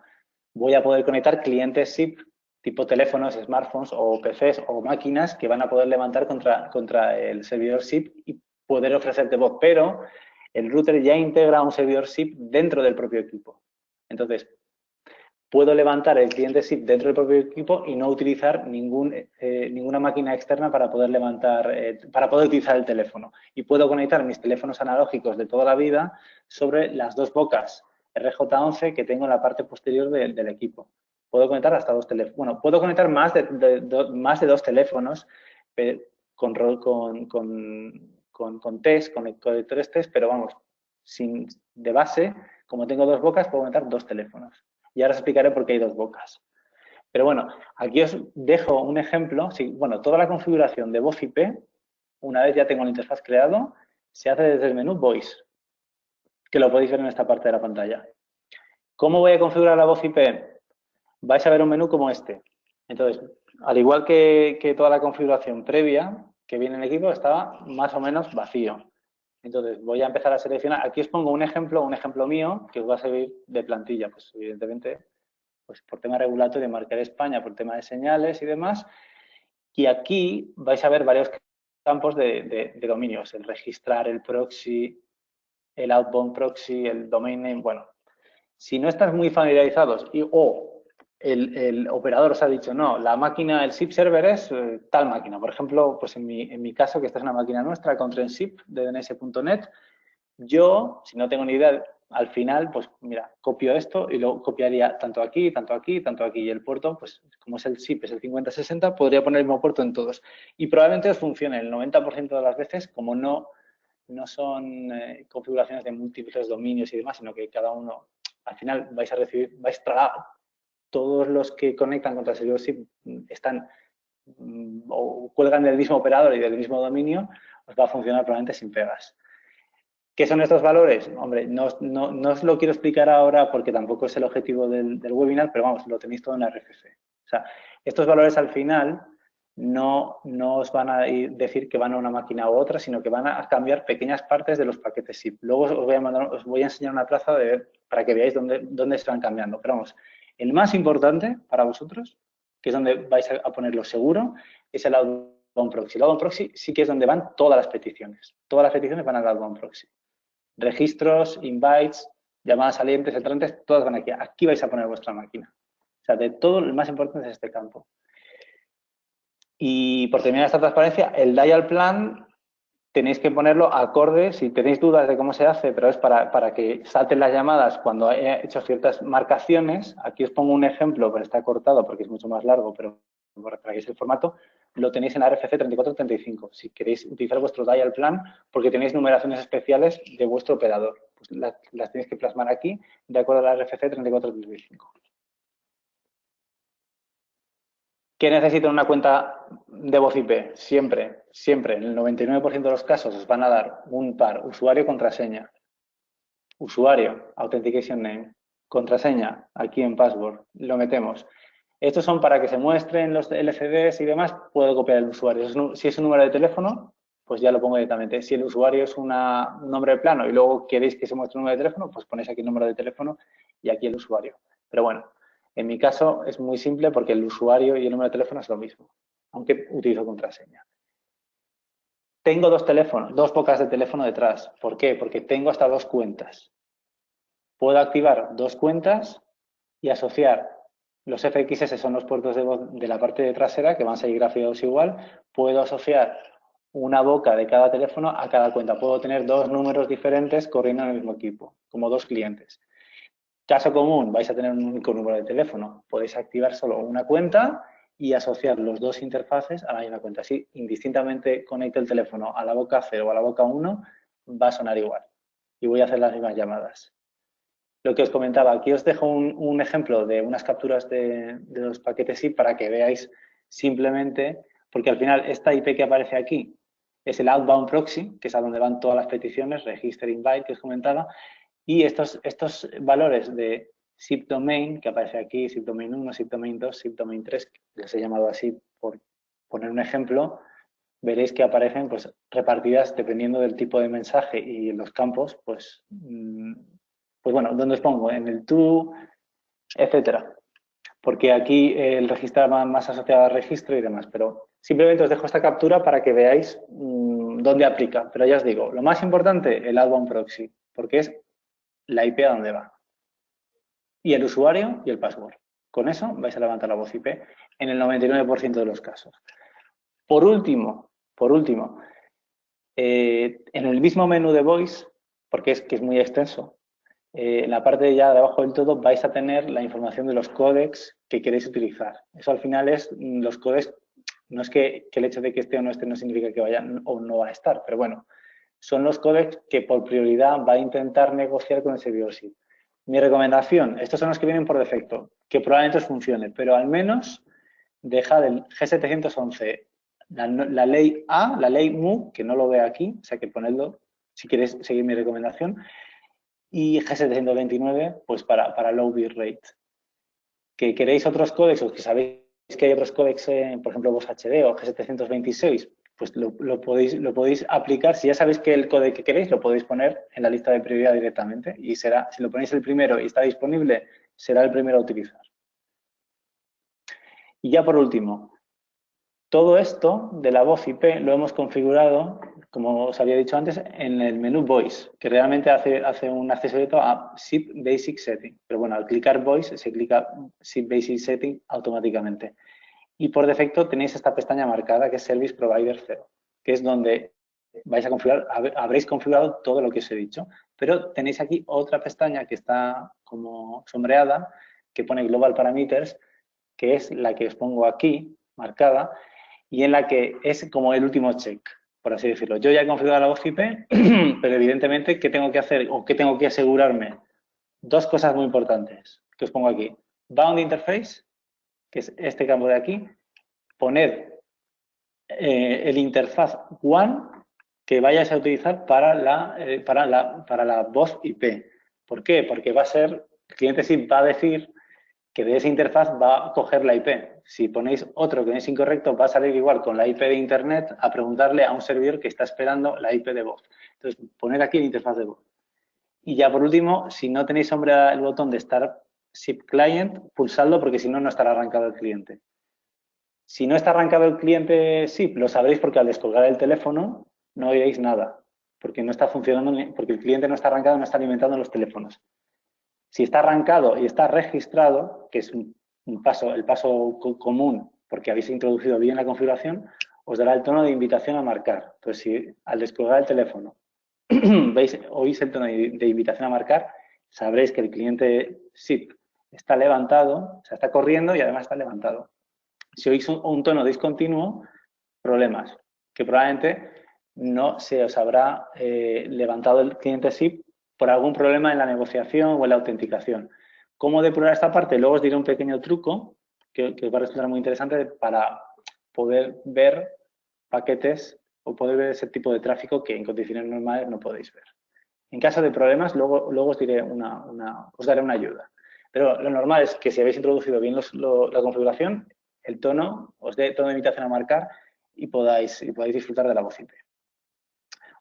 Voy a poder conectar clientes SIP tipo teléfonos, smartphones o PCs o máquinas que van a poder levantar contra el servidor SIP y poder ofrecerte voz. Pero el router ya integra un servidor SIP dentro del propio equipo. Entonces, puedo levantar el cliente SIP dentro del propio equipo y no utilizar ninguna máquina externa para poder para poder utilizar el teléfono. Y puedo conectar mis teléfonos analógicos de toda la vida sobre las dos bocas RJ11 que tengo en la parte posterior del equipo. Puedo conectar hasta dos teléfonos. Bueno, puedo conectar más de dos teléfonos con test, con conectores test, pero vamos, de base, como tengo dos bocas, puedo conectar dos teléfonos. Y ahora os explicaré por qué hay dos bocas. Pero bueno, aquí os dejo un ejemplo. Bueno, toda la configuración de voz IP, una vez ya tengo la interfaz creado, se hace desde el menú Voice, que lo podéis ver en esta parte de la pantalla. ¿Cómo voy a configurar la voz IP? Vais a ver un menú como este. Entonces, al igual que toda la configuración previa que viene en el equipo, estaba más o menos vacío. Entonces, voy a empezar a seleccionar. Aquí os pongo un ejemplo mío que os va a servir de plantilla. Pues, evidentemente, pues por tema regulatorio, marcar España, por tema de señales y demás. Y aquí vais a ver varios campos de dominios. El registrar, el proxy, el outbound proxy, el domain name. Bueno, si no estás muy familiarizados o el operador os ha dicho, no, la máquina, el SIP server es tal máquina. Por ejemplo, pues en mi caso, que esta es una máquina nuestra, Contraen SIP de DNS.net, yo, si no tengo ni idea, al final, pues mira, copio esto y lo copiaría tanto aquí, tanto aquí, tanto aquí. Y el puerto, pues como es el SIP, es el 5060, podría poner el mismo puerto en todos. Y probablemente os funcione el 90% de las veces, como no son configuraciones de múltiples dominios y demás, sino que cada uno, al final vais a tragar. Todos los que conectan contra el servidor SIP están o cuelgan del mismo operador y del mismo dominio, os va a funcionar probablemente sin pegas. ¿Qué son estos valores? Hombre, no os lo quiero explicar ahora porque tampoco es el objetivo del webinar, pero vamos, lo tenéis todo en la RFC. O sea, estos valores al final no os van a decir que van a una máquina u otra, sino que van a cambiar pequeñas partes de los paquetes SIP. Luego os voy a enseñar una traza para que veáis dónde se van cambiando. Pero vamos, el más importante para vosotros, que es donde vais a ponerlo seguro, es el outbound proxy. El outbound proxy sí que es donde van todas las peticiones. Todas las peticiones van al outbound proxy. Registros, invites, llamadas salientes, entrantes, todas van aquí. Aquí vais a poner vuestra máquina. O sea, de todo, el más importante es este campo. Y por terminar esta transparencia, el dial plan tenéis que ponerlo acorde, si tenéis dudas de cómo se hace, pero es para que salten las llamadas cuando he hecho ciertas marcaciones. Aquí os pongo un ejemplo, pero está cortado porque es mucho más largo, pero para que veáis el formato, lo tenéis en la RFC 3435. Si queréis utilizar vuestro dial plan, porque tenéis numeraciones especiales de vuestro operador, pues las tenéis que plasmar aquí de acuerdo a la RFC 3435. ¿Qué necesita una cuenta de voz IP? Siempre, en el 99% de los casos os van a dar un par usuario-contraseña. Usuario, authentication name. Contraseña, aquí en password, lo metemos. Estos son para que se muestren los LCDs y demás, puedo copiar el usuario. Si es un número de teléfono, pues ya lo pongo directamente. Si el usuario es un nombre plano y luego queréis que se muestre un número de teléfono, pues ponéis aquí el número de teléfono y aquí el usuario. Pero bueno, en mi caso es muy simple porque el usuario y el número de teléfono es lo mismo, aunque utilizo contraseña. Tengo dos bocas de teléfono detrás. ¿Por qué? Porque tengo hasta dos cuentas. Puedo activar dos cuentas y asociar Los FXS son los puertos de voz de la parte trasera que van a seguir grafiados igual. Puedo asociar una boca de cada teléfono a cada cuenta. Puedo tener dos números diferentes corriendo en el mismo equipo, como dos clientes. Caso común, vais a tener un único número de teléfono. Podéis activar solo una cuenta y asociar los dos interfaces a la misma cuenta. Así, indistintamente conecte el teléfono a la boca 0 o a la boca 1, va a sonar igual. Y voy a hacer las mismas llamadas. Lo que os comentaba, aquí os dejo un ejemplo de unas capturas de los paquetes SIP para que veáis simplemente, porque al final esta IP que aparece aquí es el outbound proxy, que es a donde van todas las peticiones, register invite que os comentaba, y estos valores de SIP domain, que aparece aquí, SIP domain 1, SIP domain 2, SIP domain 3, que les he llamado así por poner un ejemplo, veréis que aparecen pues repartidas dependiendo del tipo de mensaje y en los campos, pues bueno, ¿dónde os pongo? En el to, etcétera. Porque aquí el registro va más asociado al registro y demás, pero simplemente os dejo esta captura para que veáis dónde aplica. Pero ya os digo, lo más importante, el outbound proxy, porque es la IP a donde va. Y el usuario y el password. Con eso vais a levantar la voz IP en el 99% de los casos. Por último, en el mismo menú de Voice, porque es muy extenso, en la parte de ya de abajo del todo vais a tener la información de los códecs que queréis utilizar. Eso al final es los códecs, no es que el hecho de que esté o no esté no significa que vaya o no va a estar, pero bueno, son los códecs que por prioridad va a intentar negociar con el servidor SIP. Mi recomendación, estos son los que vienen por defecto, que probablemente os funcione, pero al menos dejad el G711, la ley A, la ley MU, que no lo veo aquí, o sea que ponedlo si queréis seguir mi recomendación, y G729 pues para low bitrate. ¿Que queréis otros códecs o que sabéis que hay otros códecs, por ejemplo, Voz HD o G726? Pues lo podéis aplicar. Si ya sabéis que el códec que queréis, lo podéis poner en la lista de prioridad directamente y será, si lo ponéis el primero y está disponible, será el primero a utilizar. Y ya por último, todo esto de la voz IP lo hemos configurado, como os había dicho antes, en el menú Voice, que realmente hace un acceso directo a SIP Basic Setting. Pero bueno, al clicar Voice se clica SIP Basic Setting automáticamente. Y por defecto tenéis esta pestaña marcada que es Service Provider 0, que es donde vais a configurar, habréis configurado todo lo que os he dicho. Pero tenéis aquí otra pestaña que está como sombreada, que pone Global Parameters, que es la que os pongo aquí, marcada, y en la que es como el último check, por así decirlo. Yo ya he configurado la voz IP, pero evidentemente, ¿qué tengo que hacer o qué tengo que asegurarme? Dos cosas muy importantes que os pongo aquí. Bound Interface, que es este campo de aquí, poner el interfaz one que vayáis a utilizar para la voz IP. ¿Por qué? Porque va a ser, el cliente sí va a decir que de esa interfaz va a coger la IP. Si ponéis otro que es incorrecto, va a salir igual con la IP de Internet a preguntarle a un servidor que está esperando la IP de voz. Entonces, poner aquí la interfaz de voz. Y ya por último, si no tenéis el botón de Start SIP Client, pulsadlo porque si no, no estará arrancado el cliente. Si no está arrancado el cliente SIP, lo sabréis porque al descolgar el teléfono no oiréis nada, porque no está funcionando, porque el cliente no está arrancado, no está alimentando los teléfonos. Si está arrancado y está registrado, que es el paso común, porque habéis introducido bien la configuración, os dará el tono de invitación a marcar. Entonces, si al descolgar el teléfono oís el tono de invitación a marcar, sabréis que el cliente SIP está levantado, o sea, está corriendo y además está levantado. Si oís un tono discontinuo, problemas, que probablemente no se os habrá levantado el cliente SIP por algún problema en la negociación o en la autenticación. ¿Cómo depurar esta parte? Luego os diré un pequeño truco que os va a resultar muy interesante para poder ver paquetes o poder ver ese tipo de tráfico que en condiciones normales no podéis ver. En caso de problemas, luego os diré os daré una ayuda. Pero lo normal es que si habéis introducido bien la configuración, el tono os dé tono de invitación a marcar y podáis disfrutar de la voz IP.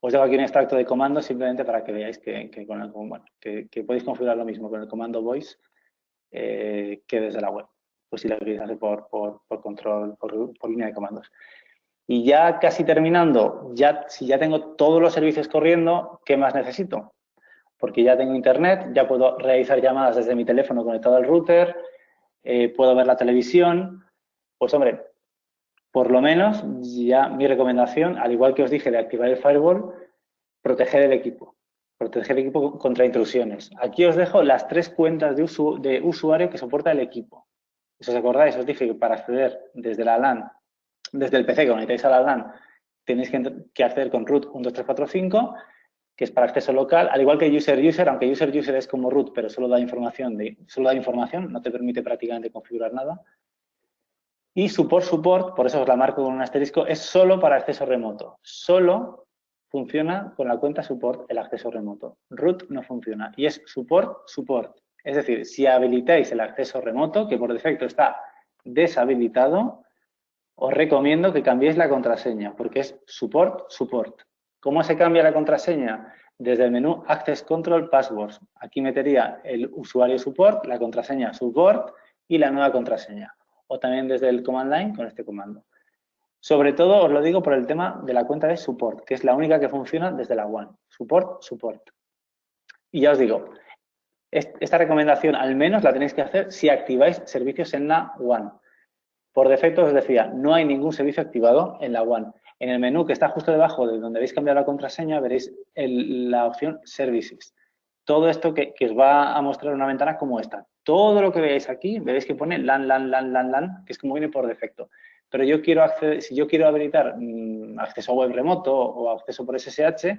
Os dejo aquí un extracto de comando simplemente para que veáis que podéis configurar lo mismo con el comando voice que desde la web, pues si lo queréis hacer por control, por línea de comandos. Y ya casi terminando, si ya tengo todos los servicios corriendo, ¿qué más necesito? Porque ya tengo internet, ya puedo realizar llamadas desde mi teléfono conectado al router, puedo ver la televisión, pues hombre, por lo menos ya mi recomendación, al igual que os dije de activar el firewall, proteger el equipo contra intrusiones. Aquí os dejo las 3 cuentas de usuario que soporta el equipo. Si os acordáis, os dije que para acceder desde la LAN, desde el PC que conectáis a la LAN, tenéis que acceder con root 12345, que es para acceso local, al igual que user, aunque user es como root, pero solo da información, no te permite prácticamente configurar nada. Y support, por eso os la marco con un asterisco, es solo para acceso remoto. Solo funciona con la cuenta support el acceso remoto. Root no funciona. Y es support. Es decir, si habilitáis el acceso remoto, que por defecto está deshabilitado, os recomiendo que cambiéis la contraseña, porque es support. ¿Cómo se cambia la contraseña? Desde el menú Access Control Passwords. Aquí metería el usuario support, la contraseña support y la nueva contraseña. O también desde el command line con este comando. Sobre todo os lo digo por el tema de la cuenta de support, que es la única que funciona desde la WAN. Support. Y ya os digo, esta recomendación al menos la tenéis que hacer si activáis servicios en la WAN. Por defecto os decía, no hay ningún servicio activado en la WAN. En el menú que está justo debajo de donde habéis cambiado la contraseña veréis la opción Services. Todo esto que os va a mostrar una ventana como esta. Todo lo que veáis aquí, veréis que pone LAN, que es como viene por defecto. Pero yo quiero acceder, si yo quiero habilitar acceso a web remoto o acceso por SSH,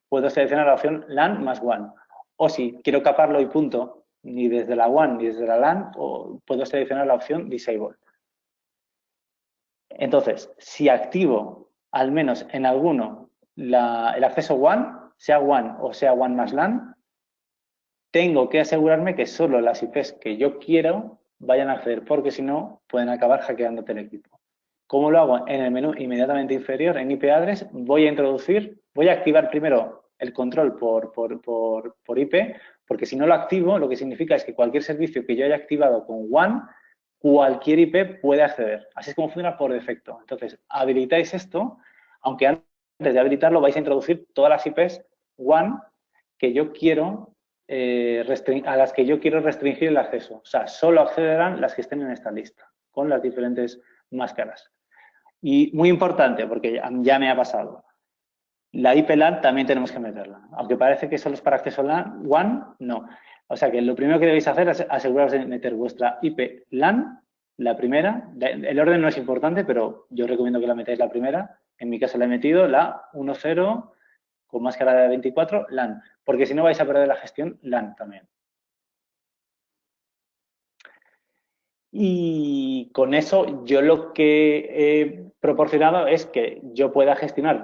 puedo seleccionar la opción LAN más WAN. O si quiero caparlo y punto, ni desde la WAN ni desde la LAN, puedo seleccionar la opción Disable. Entonces, si activo al menos en alguno el acceso WAN, sea WAN o sea WAN más LAN, tengo que asegurarme que solo las IPs que yo quiero vayan a acceder, porque si no, pueden acabar hackeándote el equipo. ¿Cómo lo hago? En el menú inmediatamente inferior, en IP address, voy a activar primero el control por IP, porque si no lo activo, lo que significa es que cualquier servicio que yo haya activado con WAN, cualquier IP puede acceder. Así es como funciona por defecto. Entonces, habilitáis esto, aunque antes de habilitarlo vais a introducir todas las IPs WAN que yo quiero a las que yo quiero restringir el acceso. O sea, solo accederán las que estén en esta lista, con las diferentes máscaras. Y muy importante, porque ya me ha pasado, la IP LAN también tenemos que meterla. Aunque parece que solo es para acceso LAN, WAN, no. O sea que lo primero que debéis hacer es aseguraros de meter vuestra IP LAN, la primera. El orden no es importante, pero yo recomiendo que la metáis la primera. En mi caso la he metido la 10 con máscara de 24 LAN, porque si no vais a perder la gestión LAN también. Y con eso yo lo que he proporcionado es que yo pueda gestionar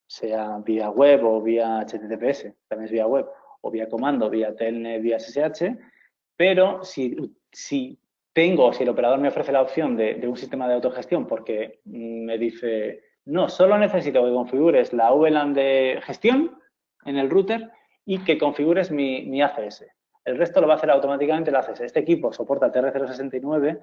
sea vía web o vía HTTPS, también es vía web, o vía comando, vía telnet, vía SSH, pero si el operador me ofrece la opción de un sistema de autogestión porque me dice, no, solo necesito que configures la VLAN de gestión en el router y que configures mi ACS. El resto lo va a hacer automáticamente el ACS. Este equipo soporta el TR069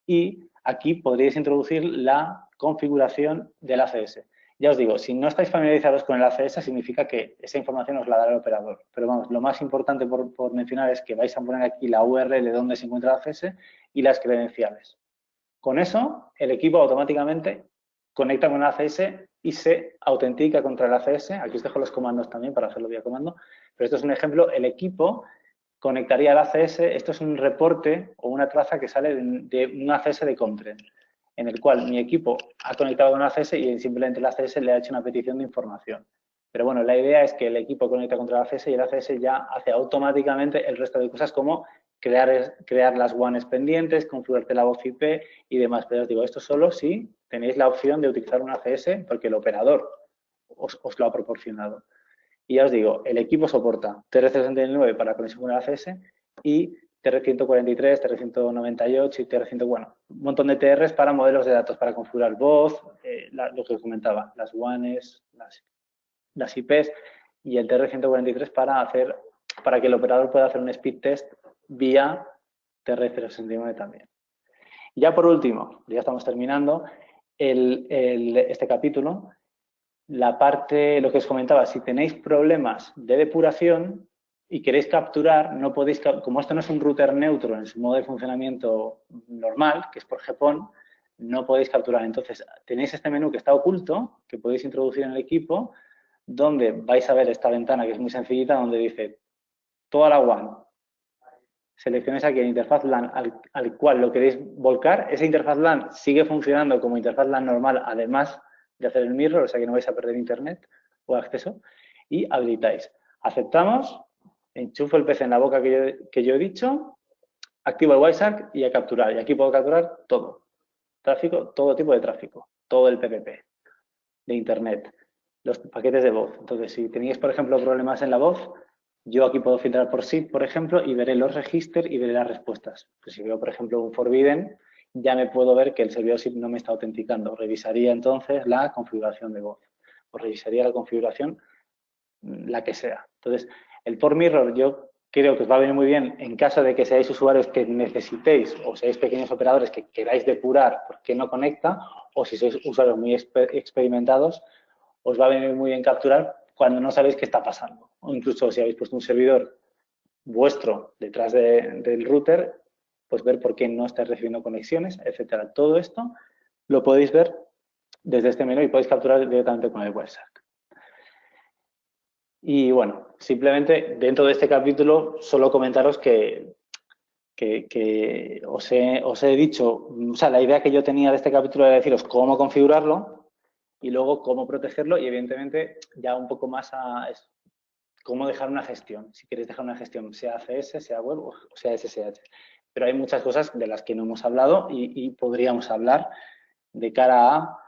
y aquí podríais introducir la configuración del ACS. Ya os digo, si no estáis familiarizados con el ACS, significa que esa información os la dará el operador. Pero vamos, lo más importante por mencionar es que vais a poner aquí la URL de donde se encuentra el ACS y las credenciales. Con eso, el equipo automáticamente conecta con el ACS y se autentica contra el ACS. Aquí os dejo los comandos también para hacerlo vía comando. Pero esto es un ejemplo. El equipo conectaría al ACS. Esto es un reporte o una traza que sale de un ACS de Comtrend, en el cual mi equipo ha conectado con el ACS y simplemente el ACS le ha hecho una petición de información. Pero bueno, la idea es que el equipo conecta contra el ACS y el ACS ya hace automáticamente el resto de cosas como crear las WANs pendientes, configurarte la voz IP y demás. Pero os digo, esto solo si tenéis la opción de utilizar un ACS porque el operador os lo ha proporcionado. Y ya os digo, el equipo soporta TR-69 para conexión con el ACS y TR-143, TR-198 y TR-100, bueno, un montón de TRs para modelos de datos, para configurar voz, lo que os comentaba, las WANs, las IPs y el TR-143 para que el operador pueda hacer un speed test vía TR-069 también. Y ya por último, ya estamos terminando este capítulo. La parte, lo que os comentaba, si tenéis problemas de depuración, y queréis capturar, no podéis, como esto no es un router neutro en su modo de funcionamiento normal, que es por GPON, no podéis capturar. Entonces, tenéis este menú que está oculto, que podéis introducir en el equipo, donde vais a ver esta ventana que es muy sencillita, donde dice toda la WAN. Seleccionáis aquí la interfaz LAN al cual lo queréis volcar. Esa interfaz LAN sigue funcionando como interfaz LAN normal, además de hacer el mirror, o sea que no vais a perder internet o acceso, y habilitáis. Aceptamos, enchufo el PC en la boca que yo he dicho, activo el Wireshark y a capturar. Y aquí puedo capturar todo. Tráfico, todo tipo de tráfico, todo el PPP de internet, los paquetes de voz. Entonces, si tenéis, por ejemplo, problemas en la voz, yo aquí puedo filtrar por SIP, por ejemplo, y veré los registros y veré las respuestas. Pues si veo, por ejemplo, un forbidden, ya me puedo ver que el servidor SIP no me está autenticando. Revisaría entonces la configuración de voz. O revisaría la configuración, la que sea. Entonces, el port mirror yo creo que os va a venir muy bien en caso de que seáis usuarios que necesitéis o seáis pequeños operadores que queráis depurar por qué no conecta, o si sois usuarios muy experimentados, os va a venir muy bien capturar cuando no sabéis qué está pasando. O incluso si habéis puesto un servidor vuestro detrás del router, pues ver por qué no estáis recibiendo conexiones, etcétera. Todo esto lo podéis ver desde este menú y podéis capturar directamente con el Wireshark. Y bueno, simplemente dentro de este capítulo solo comentaros que os he dicho, o sea, la idea que yo tenía de este capítulo era deciros cómo configurarlo y luego cómo protegerlo y evidentemente ya un poco más a eso, cómo dejar una gestión. Si queréis dejar una gestión, sea ACS, sea web o sea SSH. Pero hay muchas cosas de las que no hemos hablado y podríamos hablar de cara a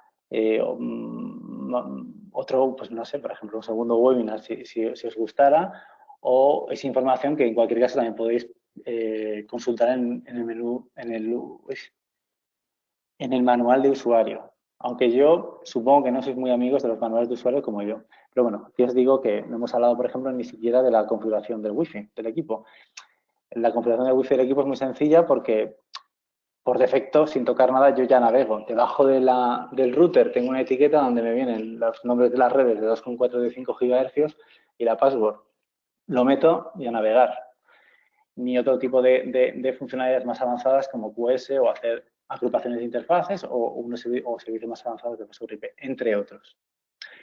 otro, pues no sé, por ejemplo, un segundo webinar si os gustara, o es información que en cualquier caso también podéis consultar en el menú, en el manual de usuario. Aunque yo supongo que no sois muy amigos de los manuales de usuario como yo. Pero bueno, aquí os digo que no hemos hablado, por ejemplo, ni siquiera de la configuración del Wi-Fi del equipo. La configuración del Wi-Fi del equipo es muy sencilla porque por defecto, sin tocar nada, yo ya navego. Debajo del router tengo una etiqueta donde me vienen los nombres de las redes de 2,4 GHz y la password. Lo meto y a navegar. Ni otro tipo de funcionalidades más avanzadas como QoS o hacer agrupaciones de interfaces o servicios más avanzados de password IP, entre otros.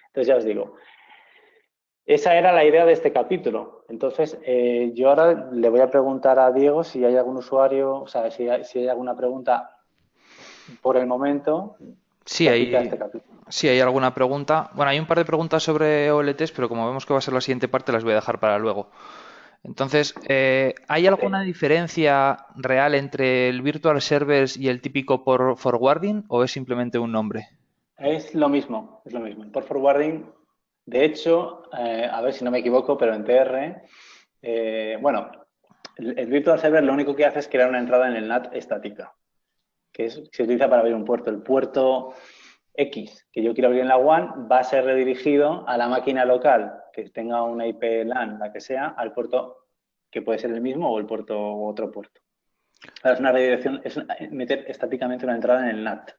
Entonces, ya os digo, esa era la idea de este capítulo. Entonces, yo ahora le voy a preguntar a Diego si hay algún usuario, o sea, si hay alguna pregunta por el momento Sí, que aplica a este capítulo. sí, hay alguna pregunta. Bueno, hay un par de preguntas sobre OLTs, pero como vemos que va a ser la siguiente parte, las voy a dejar para luego. Entonces, ¿hay alguna diferencia real entre el Virtual Servers y el típico por forwarding o es simplemente un nombre? Es lo mismo, es lo mismo. El port forwarding, de hecho, a ver si no me equivoco, pero en TR, bueno, el Virtual Server lo único que hace es crear una entrada en el NAT estática, que se utiliza para abrir un puerto. El puerto X que yo quiero abrir en la WAN va a ser redirigido a la máquina local que tenga una IP LAN, la que sea, al puerto que puede ser el mismo o el puerto u otro puerto. Ahora, es una redirección, es meter estáticamente una entrada en el NAT. Pero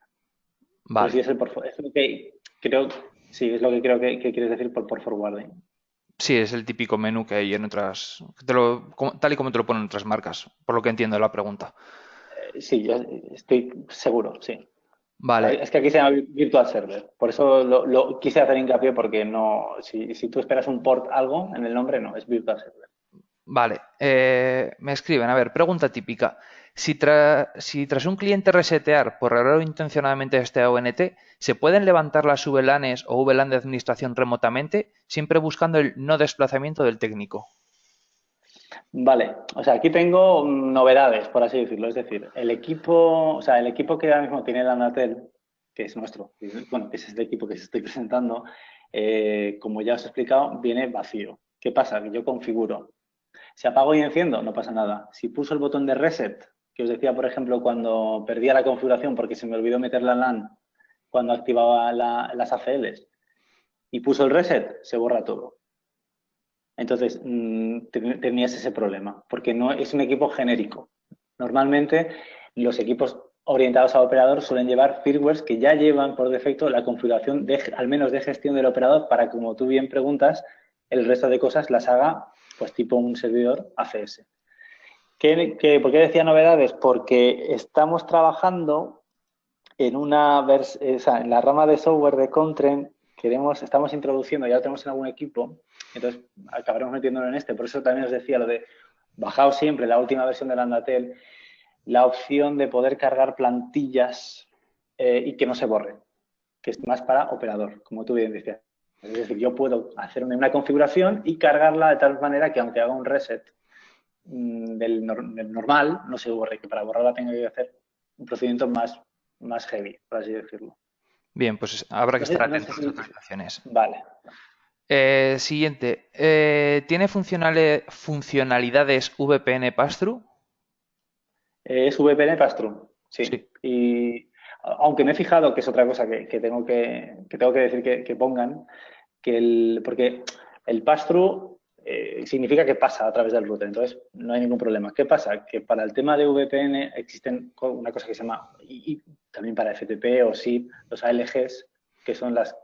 Vale. sí es lo que creo, sí, es lo que creo que quieres decir por forwarding. Sí, es el típico menú que hay en otras, tal y como te lo ponen otras marcas, por lo que entiendo de la pregunta. Sí, yo estoy seguro, sí. Vale, Es que aquí se llama Virtual Server. Por eso lo quise hacer hincapié porque no, si tú esperas un port algo en el nombre, no, es Virtual Server. vale. Me escriben, a ver, pregunta típica. Si tras un cliente resetear por error o intencionadamente este ONT, ¿se pueden levantar las VLANs o VLAN de administración remotamente, siempre buscando el no desplazamiento del técnico? Vale, o sea, aquí tengo novedades, por así decirlo. Es decir, el equipo que ahora mismo tiene la Natel, que es nuestro, bueno, que es el equipo que os estoy presentando, como ya os he explicado, viene vacío. ¿Qué pasa? Que yo configuro. Si apago y enciendo, no pasa nada. Si pulso el botón de reset, que os decía, por ejemplo, cuando perdía la configuración porque se me olvidó meter la LAN cuando activaba las ACLs, y puso el reset, se borra todo. Entonces, tenías ese problema, porque no es un equipo genérico. Normalmente, los equipos orientados a operador suelen llevar firmwares que ya llevan por defecto la configuración, al menos de gestión del operador, para, como tú bien preguntas, el resto de cosas las haga pues tipo un servidor ACS. ¿Por qué decía novedades? Porque estamos trabajando en en la rama de software de Contrain, estamos introduciendo, ya lo tenemos en algún equipo, entonces acabaremos metiéndolo en este. Por eso también os decía lo de bajaos siempre la última versión de Landatel, la opción de poder cargar plantillas y que no se borren, que es más para operador, como tú bien decías. Es decir, yo puedo hacer una configuración y cargarla de tal manera que aunque haga un reset del normal, no se borre, que para borrarla tenga que hacer un procedimiento más heavy, por así decirlo. Bien, pues habrá que estar No sé atentos a estas actualizaciones. Vale. Siguiente. ¿Tiene funcionalidades VPN Pass-Through? Es VPN pass-through, sí. Sí. Y aunque me he fijado, que es otra cosa que tengo que decir que pongan, porque el pass-through significa que pasa a través del router, entonces no hay ningún problema. ¿Qué pasa? Que para el tema de VPN existen una cosa que se llama, y también para FTP o SIP, los ALGs, que son los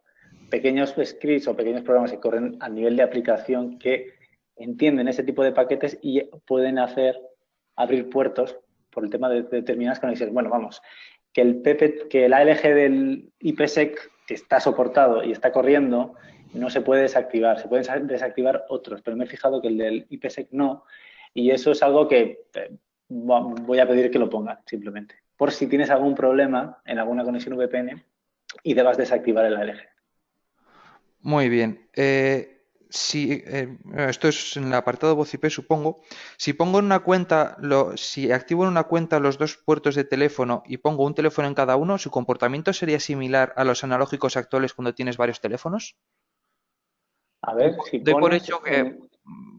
pequeños scripts o pequeños programas que corren a nivel de aplicación que entienden ese tipo de paquetes y pueden abrir puertos por el tema de determinadas conexiones. Bueno, vamos, que el ALG del IPsec que está soportado y está corriendo no se puede desactivar, se pueden desactivar otros, pero me he fijado que el del IPsec no, y eso es algo que voy a pedir que lo pongan simplemente, por si tienes algún problema en alguna conexión VPN y debas desactivar el ALG. Muy bien. Esto es en el apartado voz IP, supongo. Si pongo en una cuenta, si activo en una cuenta los dos puertos de teléfono y pongo un teléfono en cada uno, ¿su comportamiento sería similar a los analógicos actuales cuando tienes varios teléfonos? A ver, si Doy por pones hecho que,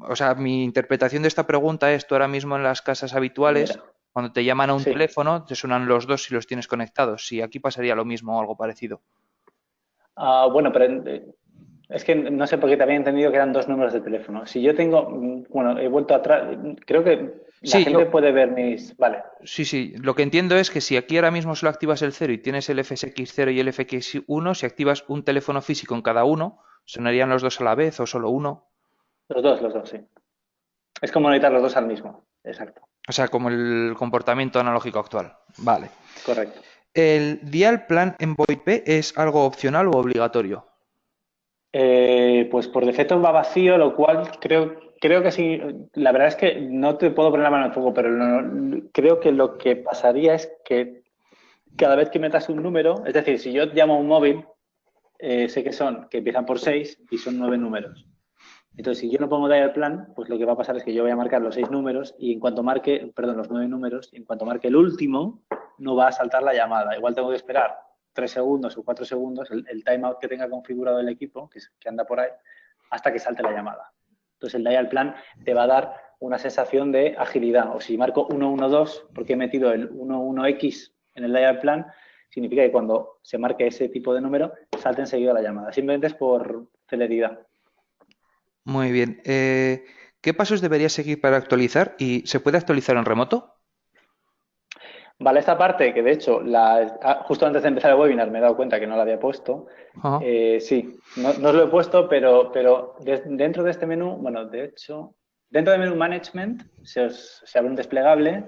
o sea, mi interpretación de esta pregunta es, tú ahora mismo en las casas habituales, mira, cuando te llaman a un sí. teléfono, te suenan los dos si los tienes conectados. Si aquí pasaría lo mismo o algo parecido. Bueno, pero es que no sé por qué te había entendido que eran dos números de teléfono. Si yo tengo, bueno, he vuelto atrás, creo que la Sí, gente puede ver mis, vale, sí. Lo que entiendo es que si aquí ahora mismo solo activas el 0 y tienes el FSX0 y el FX1, si activas un teléfono físico en cada uno, ¿sonarían los dos a la vez o solo uno? los dos, sí. Es como necesitar los dos al mismo, exacto, O sea, como el comportamiento analógico actual. Vale. correcto. ¿El dial plan en VoIP es algo opcional o obligatorio? Pues por defecto va vacío, lo cual creo que sí. La verdad es que no te puedo poner la mano en el fuego, pero creo que lo que pasaría es que cada vez que metas un número, es decir, si yo llamo a un móvil, sé que empiezan por 6 y son 9 números. Entonces, si yo no pongo dial plan, pues lo que va a pasar es que yo voy a marcar los 6 números y en cuanto marque, perdón, los 9 números, y en cuanto marque el último, no va a saltar la llamada. Igual tengo que esperar 3 segundos o 4 segundos, el timeout que tenga configurado el equipo, que anda por ahí, hasta que salte la llamada. Entonces, el dial plan te va a dar una sensación de agilidad. O si marco 112, porque he metido el 11X en el dial plan, significa que cuando se marque ese tipo de número, salte enseguida la llamada. Simplemente es por celeridad. Muy bien. ¿Qué pasos debería seguir para actualizar? ¿Y se puede actualizar en remoto? Vale, esta parte que de hecho, justo antes de empezar el webinar me he dado cuenta que no la había puesto. Ajá. Sí, no os lo he puesto, pero dentro de este menú, bueno, de hecho, dentro del menú Management se abre un desplegable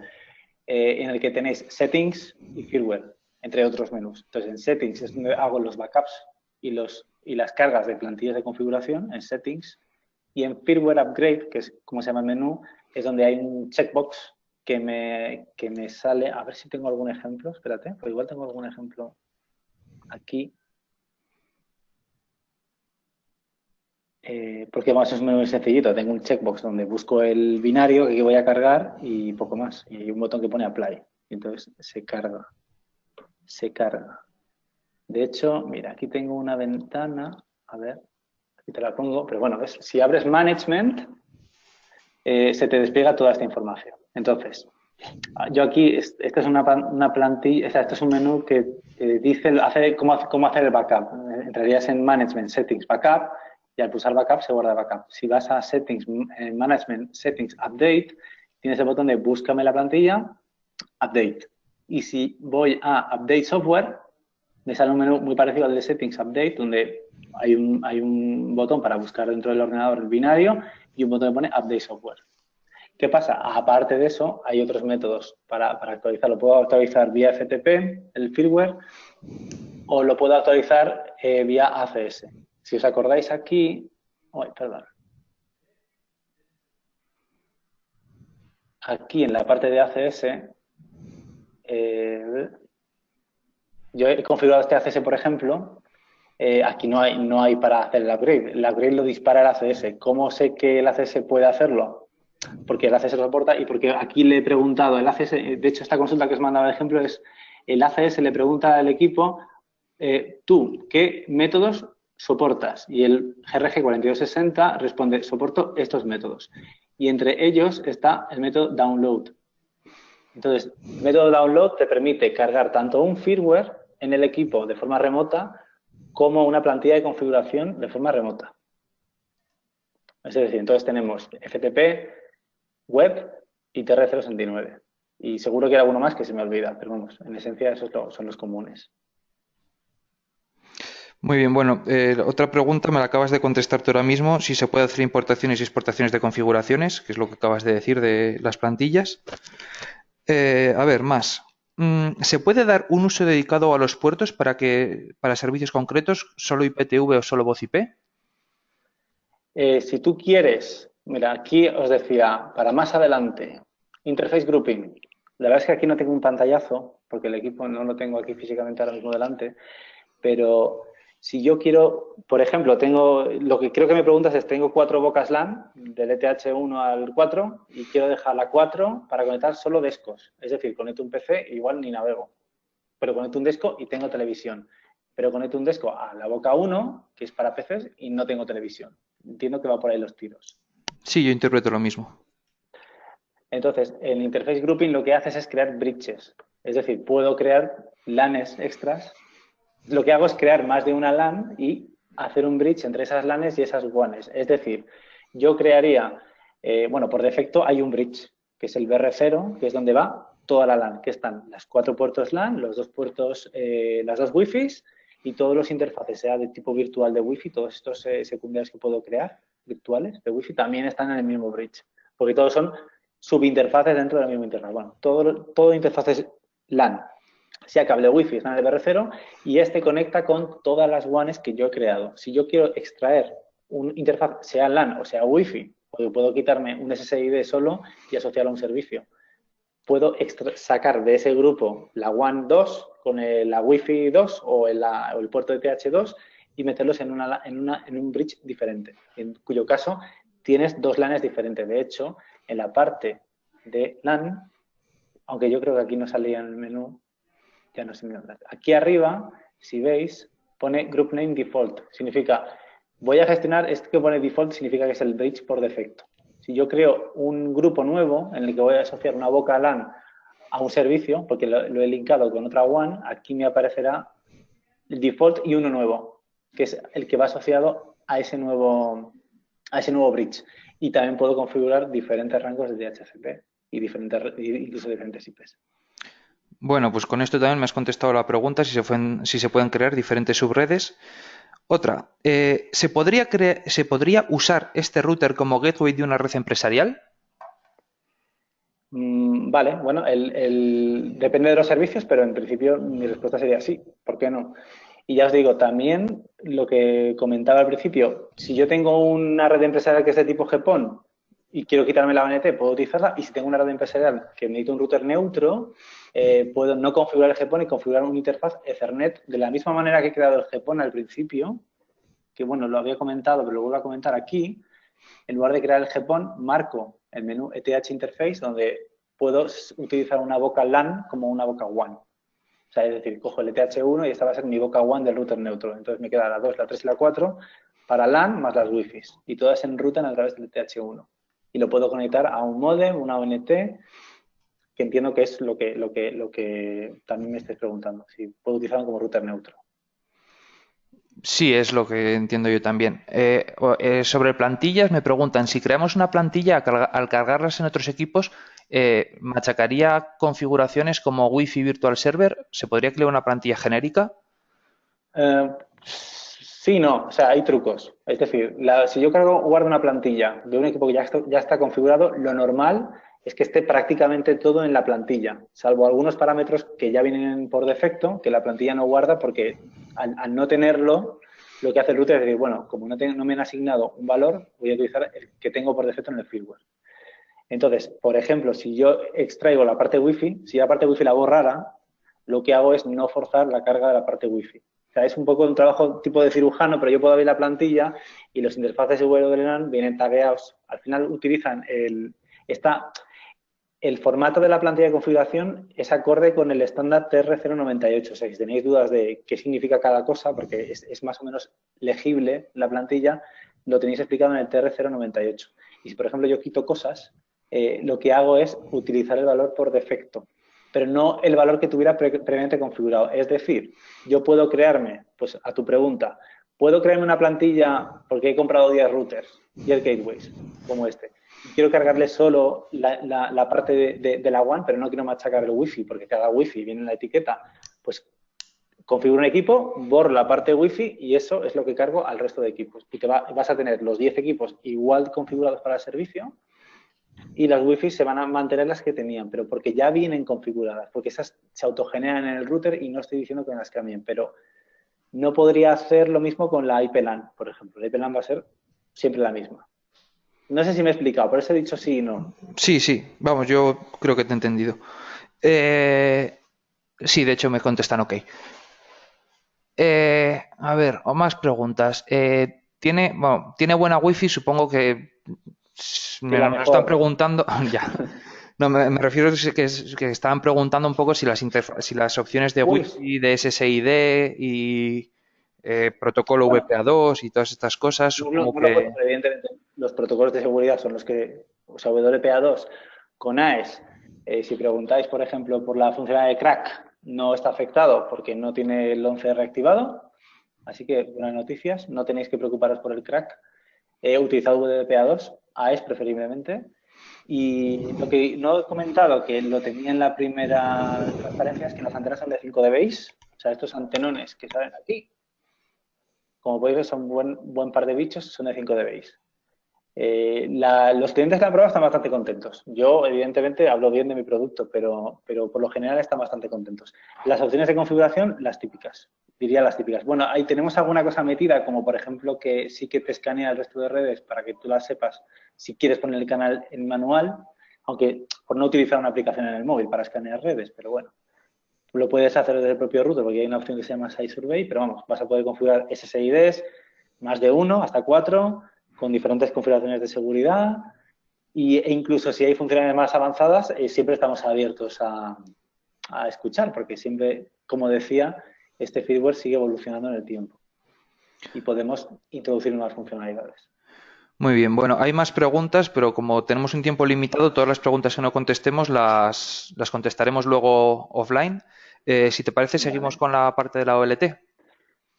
en el que tenéis Settings y Firmware, entre otros menús. Entonces, en Settings es donde hago los backups y las cargas de plantillas de configuración, en Settings, y en Firmware Upgrade, que es como se llama el menú, es donde hay un checkbox que me sale, a ver si tengo algún ejemplo, espérate, pues igual tengo algún ejemplo aquí. Porque más es muy sencillito, tengo un checkbox donde busco el binario que voy a cargar y poco más. Y hay un botón que pone Apply. Y entonces se carga. Se carga. De hecho, mira, aquí tengo una ventana. A ver, aquí te la pongo. Pero bueno, ¿ves? Si abres Management, se te despliega toda esta información. Entonces, yo aquí, esta es una plantilla, o sea, esto es un menú que hace cómo hacer el backup. Entrarías en Management, Settings, Backup, y al pulsar Backup se guarda backup. Si vas a Settings, Management, Settings, Update, tienes el botón de Búscame la plantilla, Update. Y si voy a Update Software, me sale un menú muy parecido al de Settings, Update, donde hay un botón para buscar dentro del ordenador el binario y un botón que pone Update Software. ¿Qué pasa? Aparte de eso, hay otros métodos para actualizarlo. Puedo actualizar vía FTP, el firmware, o lo puedo actualizar vía ACS. Si os acordáis aquí... perdón. Aquí en la parte de ACS, yo he configurado este ACS, por ejemplo. Aquí no hay para hacer el upgrade. El upgrade lo dispara el ACS. ¿Cómo sé que el ACS puede hacerlo? Porque el ACS lo soporta y porque aquí le he preguntado, el ACS, de hecho esta consulta que os mandaba de ejemplo es, el ACS le pregunta al equipo, tú, ¿qué métodos soportas? Y el GRG 4260 responde, soporto estos métodos. Y entre ellos está el método download. Entonces, el método download te permite cargar tanto un firmware en el equipo de forma remota como una plantilla de configuración de forma remota. Es decir, entonces tenemos FTP, web y TR069. Y seguro que hay alguno más que se me olvida, pero vamos, en esencia esos son los comunes. Muy bien, bueno, otra pregunta me la acabas de contestar tú ahora mismo, si se puede hacer importaciones y exportaciones de configuraciones, que es lo que acabas de decir de las plantillas. A ver, más. ¿Se puede dar un uso dedicado a los puertos para servicios concretos, solo IPTV o solo voz IP? Si tú quieres, mira, aquí os decía, para más adelante, Interface Grouping. La verdad es que aquí no tengo un pantallazo, porque el equipo no lo tengo aquí físicamente ahora mismo delante, pero si yo quiero, por ejemplo, lo que creo que me preguntas es, tengo 4 bocas LAN, del ETH1 al 4, y quiero dejar la 4 para conectar solo descos. Es decir, conecto un PC, igual ni navego, pero conecto un desco y tengo televisión. Pero conecto un desco a la boca 1, que es para PCs, y no tengo televisión. Entiendo que va por ahí los tiros. Sí, yo interpreto lo mismo. Entonces, el Interface Grouping lo que haces es crear bridges. Es decir, puedo crear LANs extras. Lo que hago es crear más de una LAN y hacer un bridge entre esas LANs y esas WANs. Es decir, yo crearía, por defecto hay un bridge, que es el BR0, que es donde va toda la LAN, que están las 4 puertos LAN, los 2 puertos, las 2 Wi-Fi y todos los interfaces, sea de tipo virtual de Wi-Fi, todos estos secundarios que puedo crear, virtuales de Wi-Fi, también están en el mismo bridge, porque todos son subinterfaces dentro de la misma interfaz. Bueno, todo interfaces LAN, sea cable Wi-Fi, está en el BR0 y este conecta con todas las WANs que yo he creado. Si yo quiero extraer un interfaz, sea LAN o sea Wi-Fi, puedo quitarme un SSID solo y asociarlo a un servicio. Puedo sacar de ese grupo la WAN 2 con la Wi-Fi 2 o el puerto de TH2 y meterlos en un bridge diferente, en cuyo caso tienes 2 LANs diferentes. De hecho, en la parte de LAN, aunque yo creo que aquí no salía en el menú, ya no sé mi nombre. Aquí arriba, si veis, pone Group Name Default. Significa, voy a gestionar, esto que pone Default significa que es el bridge por defecto. Si yo creo un grupo nuevo en el que voy a asociar una boca LAN a un servicio, porque lo he linkado con otra WAN, aquí me aparecerá el default y uno nuevo, que es el que va asociado a ese nuevo bridge. Y también puedo configurar diferentes rangos de DHCP y incluso diferentes IPs. Bueno, pues con esto también me has contestado la pregunta si se pueden crear diferentes subredes. Otra, ¿se podría usar este router como gateway de una red empresarial? Vale, bueno, depende de los servicios, pero en principio mi respuesta sería sí, ¿por qué no? Y ya os digo, también lo que comentaba al principio, si yo tengo una red empresarial que es de tipo GPON y quiero quitarme la ONT, puedo utilizarla, y si tengo una red empresarial que necesito un router neutro, puedo no configurar el GPON y configurar una interfaz Ethernet de la misma manera que he creado el GPON al principio, que bueno, lo había comentado, pero lo vuelvo a comentar aquí. En lugar de crear el GPON, marco el menú ETH Interface, donde puedo utilizar una boca LAN como una boca WAN. O sea, es decir, cojo el ETH1 y esta va a ser mi boca WAN del router neutro. Entonces me queda la 2, la 3 y la 4 para LAN más las Wi-Fi. Y todas se enrutan a través del ETH1. Y lo puedo conectar a un módem, una ONT, que entiendo que es lo que también me estáis preguntando. Si puedo utilizarlo como router neutro. Sí, es lo que entiendo yo también. Sobre plantillas, me preguntan si creamos una plantilla al cargarlas en otros equipos, ¿machacaría configuraciones como Wi-Fi Virtual Server? ¿Se podría crear una plantilla genérica? Sí, no, o sea, hay trucos. Es decir, si yo guardo una plantilla de un equipo que ya está configurado, lo normal es que esté prácticamente todo en la plantilla, salvo algunos parámetros que ya vienen por defecto, que la plantilla no guarda porque al no tenerlo, lo que hace el router es decir, bueno, como no me han asignado un valor, voy a utilizar el que tengo por defecto en el firmware. Entonces, por ejemplo, si yo extraigo la parte Wi-Fi, si la parte Wi-Fi la borrara, lo que hago es no forzar la carga de la parte Wi-Fi. O sea, es un poco un trabajo tipo de cirujano, pero yo puedo abrir la plantilla y los interfaces de vuelo de LAN vienen tagueados. Al final utilizan el formato de la plantilla de configuración es acorde con el estándar TR098. O sea, si tenéis dudas de qué significa cada cosa, porque es más o menos legible la plantilla, lo tenéis explicado en el TR098. Y si, por ejemplo, yo quito cosas, lo que hago es utilizar el valor por defecto, pero no el valor que tuviera previamente configurado. Es decir, yo puedo crearme, pues a tu pregunta, puedo crearme una plantilla porque he comprado 10 routers, 10 gateways, como este. Quiero cargarle solo la parte de la WAN, pero no quiero machacar el Wi-Fi, porque cada Wi-Fi viene en la etiqueta. Pues configuro un equipo, borro la parte Wi-Fi y eso es lo que cargo al resto de equipos. Y vas a tener los 10 equipos igual configurados para el servicio y las Wi-Fi se van a mantener las que tenían, pero porque ya vienen configuradas, porque esas se autogeneran en el router y no estoy diciendo que las cambien, pero no podría hacer lo mismo con la IP LAN, por ejemplo. La IP LAN va a ser siempre la misma. No sé si me he explicado, por eso he dicho sí y no. Sí, sí, vamos, yo creo que te he entendido. Sí, de hecho me contestan ok. A ver, o más preguntas. ¿Tiene buena wifi? Supongo que Sí, la nos lo están mejor. preguntando. Ya. No, me refiero a que estaban preguntando un poco si si las opciones de Uy, wifi, de SSID y protocolo bueno, VPA2 y todas estas cosas, supongo no lo puedo que... hacer, evidentemente. Los protocolos de seguridad son los que, o sea, WPA2 con AES, si preguntáis, por ejemplo, por la funcionalidad de crack, no está afectado porque no tiene el 11 reactivado. Así que, buenas noticias, no tenéis que preocuparos por el crack. He utilizado WPA2, AES preferiblemente. Y lo que no he comentado, que lo tenía en la primera transparencia, es que las antenas son de 5 dB. O sea, estos antenones que salen aquí, como podéis ver, son buen par de bichos, son de 5 dB. Los clientes que han probado están bastante contentos. Yo, evidentemente, hablo bien de mi producto, pero por lo general están bastante contentos. Las opciones de configuración, las típicas. Diría las típicas. Bueno, ahí tenemos alguna cosa metida, como por ejemplo que sí que te escanea el resto de redes para que tú las sepas si quieres poner el canal en manual, aunque por no utilizar una aplicación en el móvil para escanear redes, pero bueno. Lo puedes hacer desde el propio router porque hay una opción que se llama Site Survey, pero vamos, vas a poder configurar SSIDs, más de uno, hasta 4, con diferentes configuraciones de seguridad e incluso si hay funcionalidades más avanzadas, siempre estamos abiertos a escuchar, porque siempre, como decía, este firmware sigue evolucionando en el tiempo y podemos introducir nuevas funcionalidades. Muy bien, bueno, hay más preguntas, pero como tenemos un tiempo limitado, todas las preguntas que no contestemos las contestaremos luego offline. Si te parece, seguimos Vale. con la parte de la OLT.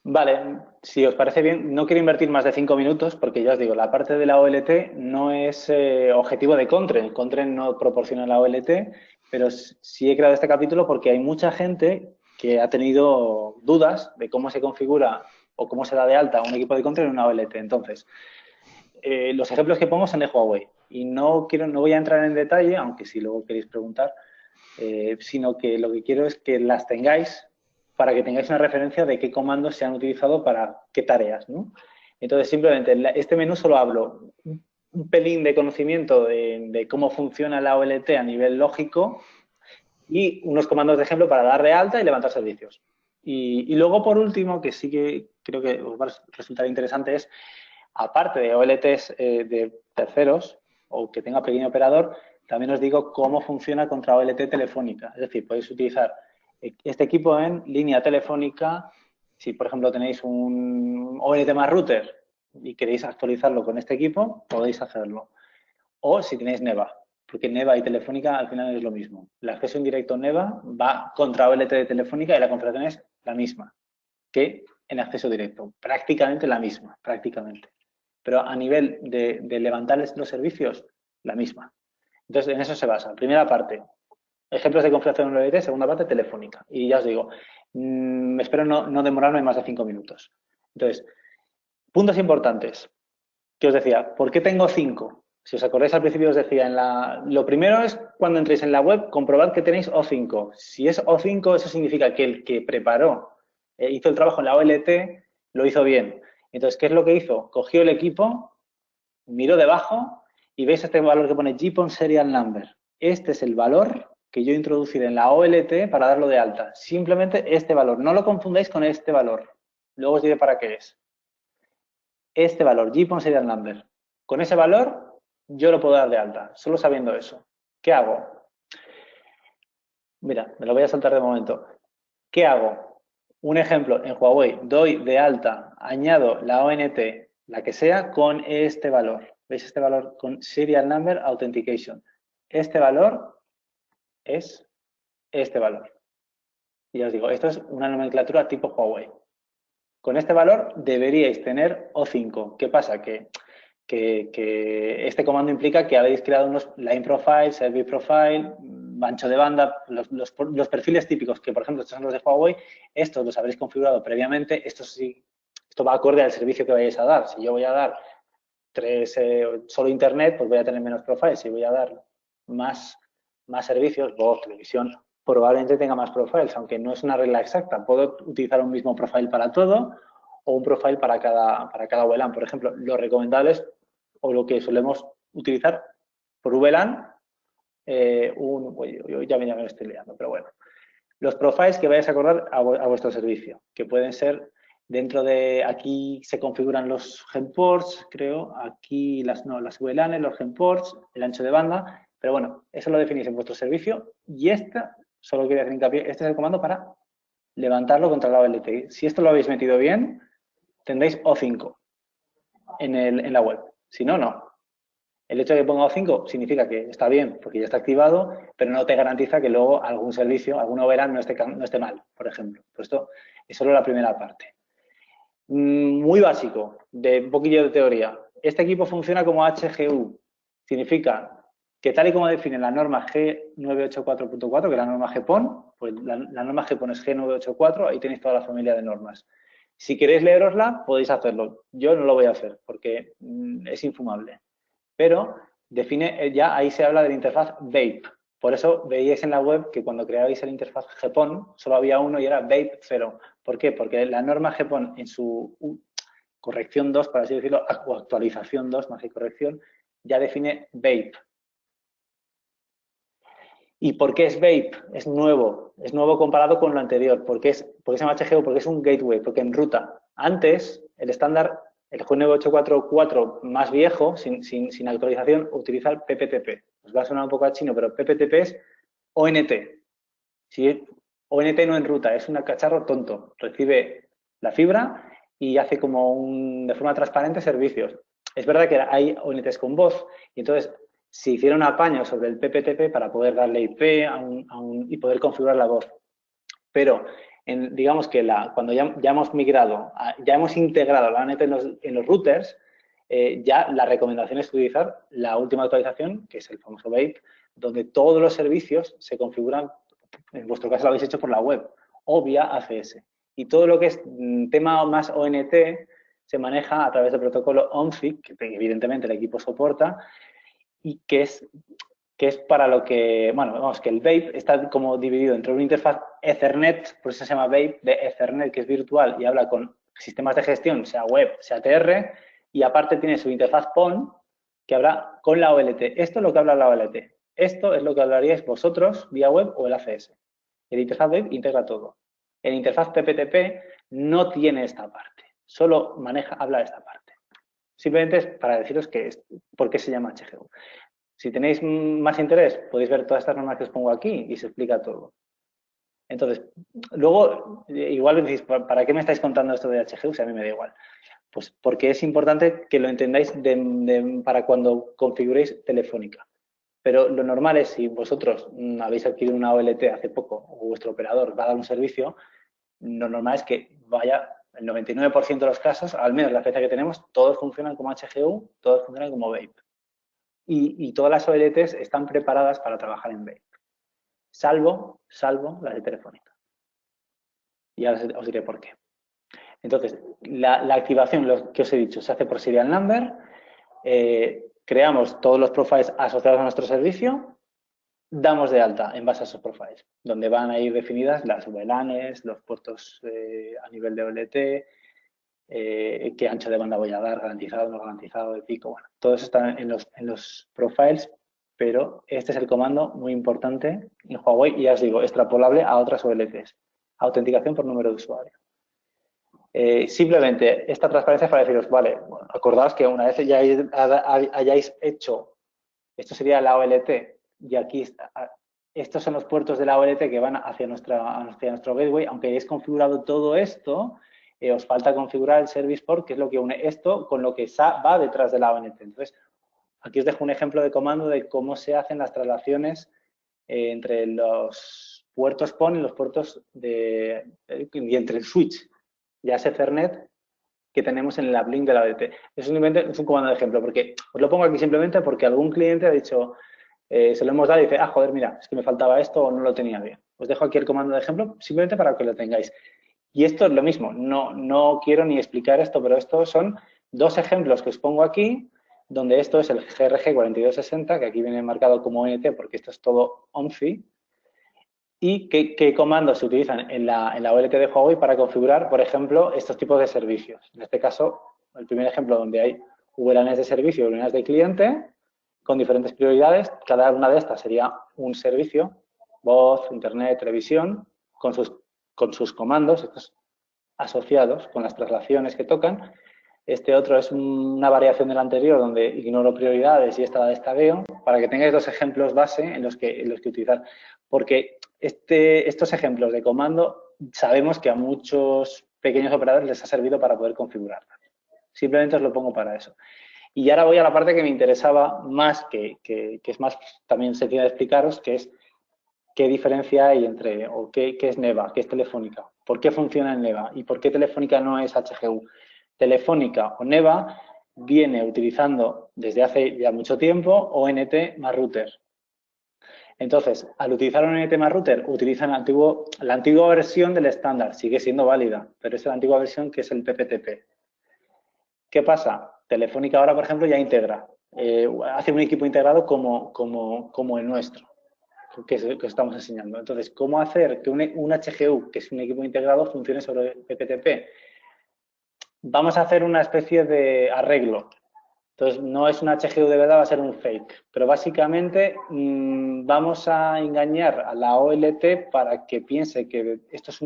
Vale, si os parece bien, no quiero invertir más de 5 minutos porque ya os digo, la parte de la OLT no es objetivo de Contren. Contren no proporciona la OLT, pero sí he creado este capítulo porque hay mucha gente que ha tenido dudas de cómo se configura o cómo se da de alta un equipo de Contren en una OLT. Entonces, los ejemplos que pongo son de Huawei y no voy a entrar en detalle, aunque si luego queréis preguntar, sino que lo que quiero es que las tengáis para que tengáis una referencia de qué comandos se han utilizado para qué tareas, ¿no? Entonces, simplemente, este menú solo hablo un pelín de conocimiento de cómo funciona la OLT a nivel lógico y unos comandos de ejemplo para dar de alta y levantar servicios. Y luego, por último, que sí que creo que os va a resultar interesante, es, aparte de OLTs de terceros o que tenga pequeño operador, también os digo cómo funciona contra OLT telefónica. Es decir, podéis utilizar este equipo en línea telefónica. Si, por ejemplo, tenéis un OLT más router y queréis actualizarlo con este equipo, podéis hacerlo. O si tenéis NEVA, porque NEVA y Telefónica al final es lo mismo. El acceso indirecto NEVA va contra OLT de Telefónica y la configuración es la misma que en acceso directo. Prácticamente la misma, prácticamente. Pero a nivel de levantarles los servicios, la misma. Entonces, en eso se basa. Primera parte, ejemplos de configuración en OLT. Segunda parte, Telefónica. Y ya os digo, espero no demorarme más de 5 minutos. Entonces, Puntos importantes. Que os decía, ¿por qué tengo 5? Si os acordáis al principio os decía, lo primero es cuando entréis en la web, comprobad que tenéis O5. Si es O5, eso significa que el que preparó, hizo el trabajo en la OLT, lo hizo bien. Entonces, ¿qué es lo que hizo? Cogió el equipo, miró debajo y veis este valor que pone GPON Serial Number. Este es el valor que yo introduciré en la OLT para darlo de alta. Simplemente este valor. No lo confundáis con este valor. Luego os diré para qué es. Este valor, GPON Serial Number. Con ese valor yo lo puedo dar de alta, solo sabiendo eso. ¿Qué hago? Mira, me lo voy a saltar de momento. ¿Qué hago? Un ejemplo, en Huawei doy de alta, añado la ONT, la que sea, con este valor. ¿Veis este valor? Con Serial Number Authentication. Este valor es este valor. Y ya os digo, esto es una nomenclatura tipo Huawei. Con este valor deberíais tener O5. ¿Qué pasa? Que este comando implica que habéis creado unos line profile, service profile, ancho de banda, los perfiles típicos, que por ejemplo estos son los de Huawei, estos los habréis configurado previamente, esto va acorde al servicio que vayáis a dar. Si yo voy a dar solo internet, pues voy a tener menos profiles. Si voy a dar más servicios, voz, televisión, probablemente tenga más profiles, aunque no es una regla exacta. Puedo utilizar un mismo profile para todo o un profile para cada VLAN. Por ejemplo, lo recomendable es, o lo que solemos utilizar por VLAN, ya me estoy liando, pero bueno. Los profiles que vayáis a acordar a vuestro servicio, que pueden ser dentro de, aquí se configuran los GenPorts, creo, aquí las VLANs, los GenPorts, el ancho de banda, pero bueno, eso lo definís en vuestro servicio y solo quería hacer hincapié, este es el comando para levantarlo contra la OLT. Si esto lo habéis metido bien, tendréis O5 en la web. Si no, no. El hecho de que ponga O5 significa que está bien, porque ya está activado, pero no te garantiza que luego algún servicio, alguna VLAN no esté mal, por ejemplo. Pues esto es solo la primera parte. Muy básico, de un poquillo de teoría. Este equipo funciona como HGU. Significa que tal y como define la norma G984.4, que es la norma GPON, pues la norma GPON es G984, ahí tenéis toda la familia de normas. Si queréis leerosla, podéis hacerlo. Yo no lo voy a hacer porque es infumable. Pero define, ya ahí se habla de la interfaz VAPE. Por eso veíais en la web que cuando creabais la interfaz GPON solo había uno y era VAPE 0. ¿Por qué? Porque la norma GPON en su corrección 2, por así decirlo, o actualización 2, más que corrección, ya define VAPE. ¿Y por qué es VAPE? Es nuevo comparado con lo anterior. ¿Por qué se llama HGU? Porque es un gateway, porque en ruta. Antes, el estándar, el G9844 más viejo, sin actualización, utiliza el PPTP. Os va a sonar un poco a chino, pero PPTP es ONT. ¿Sí? ONT no en ruta, es un cacharro tonto. Recibe la fibra y hace de forma transparente servicios. Es verdad que hay ONTs con voz y entonces se hicieron apaños sobre el PPTP para poder darle IP y poder configurar la voz. Pero digamos que cuando ya hemos migrado, ya hemos integrado la ONT en los routers, ya la recomendación es utilizar la última actualización, que es el famoso VAPE, donde todos los servicios se configuran, en vuestro caso lo habéis hecho por la web, o vía ACS. Y todo lo que es tema más ONT se maneja a través del protocolo ONFIC, que evidentemente el equipo soporta, y que es para lo que, bueno, vamos, que el VAPE está como dividido entre una interfaz Ethernet, por eso se llama VAPE, de Ethernet, que es virtual y habla con sistemas de gestión, sea web, sea TR, y aparte tiene su interfaz PON, que habla con la OLT. Esto es lo que habla la OLT. Esto es lo que hablaríais vosotros vía web o el ACS. El interfaz VAPE integra todo. El interfaz PPTP no tiene esta parte, solo habla de esta parte. Simplemente es para deciros por qué se llama HGU. Si tenéis más interés, podéis ver todas estas normas que os pongo aquí y se explica todo. Entonces, luego, igual me decís, ¿para qué me estáis contando esto de HGU? Si a mí me da igual. Pues porque es importante que lo entendáis para cuando configuréis Telefónica. Pero lo normal es, si vosotros habéis adquirido una OLT hace poco o vuestro operador va a dar un servicio, lo normal es que vaya, el 99% de los casos, al menos la experiencia que tenemos, todos funcionan como HGU, todos funcionan como VAPE. Y todas las OLTs están preparadas para trabajar en VAPE, salvo las de Telefónica. Y ahora os diré por qué. Entonces, la activación, lo que os he dicho, se hace por serial number, creamos todos los profiles asociados a nuestro servicio, damos de alta en base a esos profiles, donde van a ir definidas las VLANs, los puertos a nivel de OLT, qué ancho de banda voy a dar, garantizado, no garantizado, de pico, bueno, todo eso está en los profiles, pero este es el comando muy importante en Huawei y ya os digo, extrapolable a otras OLTs, autenticación por número de usuario. Simplemente esta transparencia es para deciros, vale, bueno, acordaos que una vez ya hayáis hecho, esto sería la OLT, y aquí estos son los puertos de la OLT que van hacia nuestro gateway, aunque hayáis configurado todo esto, os falta configurar el service port, que es lo que une esto con lo que va detrás de la OLT. Entonces, aquí os dejo un ejemplo de comando de cómo se hacen las traslaciones entre los puertos PON y los puertos y entre el switch, ya ese Ethernet que tenemos en el uplink de la OLT. Es un comando de ejemplo, porque os lo pongo aquí simplemente porque algún cliente ha dicho, se lo hemos dado y dice, joder, mira, es que me faltaba esto o no lo tenía bien. Os dejo aquí el comando de ejemplo simplemente para que lo tengáis. Y esto es lo mismo, no quiero ni explicar esto, pero estos son dos ejemplos que os pongo aquí, donde esto es el GRG 4260, que aquí viene marcado como ONT porque esto es todo ONFI, y qué comandos se utilizan en la OLT de Huawei para configurar, por ejemplo, estos tipos de servicios. En este caso, el primer ejemplo donde hay VLANs de servicio y VLANs de cliente con diferentes prioridades. Cada una de estas sería un servicio, voz, internet, televisión, con sus comandos, estos asociados con las traslaciones que tocan. Este otro es una variación del anterior donde ignoro prioridades y esta la destagueo, para que tengáis dos ejemplos base en los que utilizar. Porque estos ejemplos de comando sabemos que a muchos pequeños operadores les ha servido para poder configurarlas. Simplemente os lo pongo para eso. Y ahora voy a la parte que me interesaba más, que es más también sencilla de explicaros, que es qué diferencia hay entre, o qué es NEVA, qué es Telefónica, por qué funciona en NEVA y por qué Telefónica no es HGU. Telefónica o NEVA viene utilizando desde hace ya mucho tiempo ONT más router. Entonces, al utilizar ONT más router, utilizan la antigua versión del estándar, sigue siendo válida, pero es la antigua versión que es el PPTP. ¿Qué pasa? Telefónica ahora, por ejemplo, ya integra, hace un equipo integrado como el nuestro, que estamos enseñando. Entonces, ¿cómo hacer que un HGU, que es un equipo integrado, funcione sobre PPTP? Vamos a hacer una especie de arreglo. Entonces, no es un HGU de verdad, va a ser un fake. Pero básicamente vamos a engañar a la OLT para que piense que esto es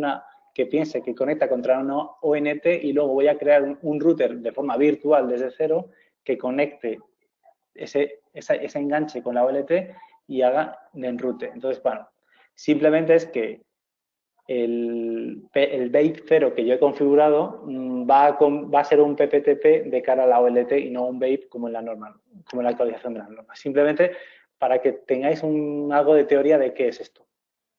piense que conecta contra una ONT y luego voy a crear un router de forma virtual desde cero que conecte ese enganche con la OLT y haga enrute. Entonces, bueno, simplemente es que el bait 0 que yo he configurado va a ser un PPTP de cara a la OLT y no un bait como en la norma, como en la actualización de la norma. Simplemente para que tengáis algo de teoría de qué es esto.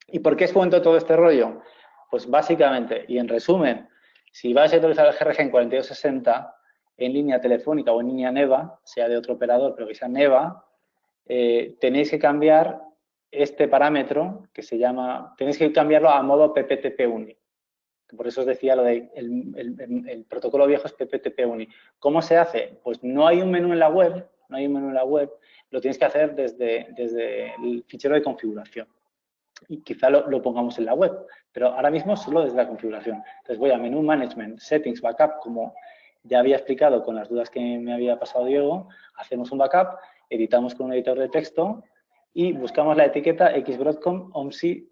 ¿Y por qué os cuento todo este rollo? Pues básicamente, y en resumen, si vais a utilizar el GRG en 4260 en línea telefónica o en línea NEVA, sea de otro operador, pero que sea NEVA, tenéis que cambiar este parámetro que se llama, tenéis que cambiarlo a modo PPTP-UNI. Por eso os decía lo de el protocolo viejo es PPTP-UNI. ¿Cómo se hace? Pues no hay un menú en la web, lo tienes que hacer desde el fichero de configuración. Y quizá lo pongamos en la web, pero ahora mismo solo desde la configuración. Entonces voy a menú Management, Settings, Backup, como ya había explicado con las dudas que me había pasado Diego, hacemos un backup, editamos con un editor de texto y buscamos la etiqueta X-Broadcom OMSI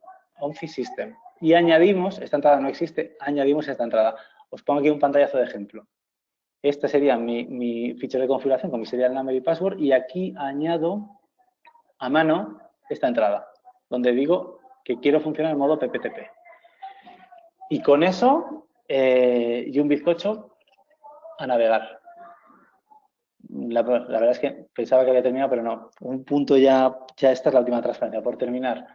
System. Y añadimos, esta entrada no existe, añadimos esta entrada. Os pongo aquí un pantallazo de ejemplo. Este sería mi fichero de configuración con mi serial number y password y aquí añado a mano esta entrada, donde digo que quiero funcionar en modo PPTP. Y con eso y un bizcocho a navegar. La verdad es que pensaba que había terminado, pero no. Un punto ya esta es la última transparencia. Por terminar,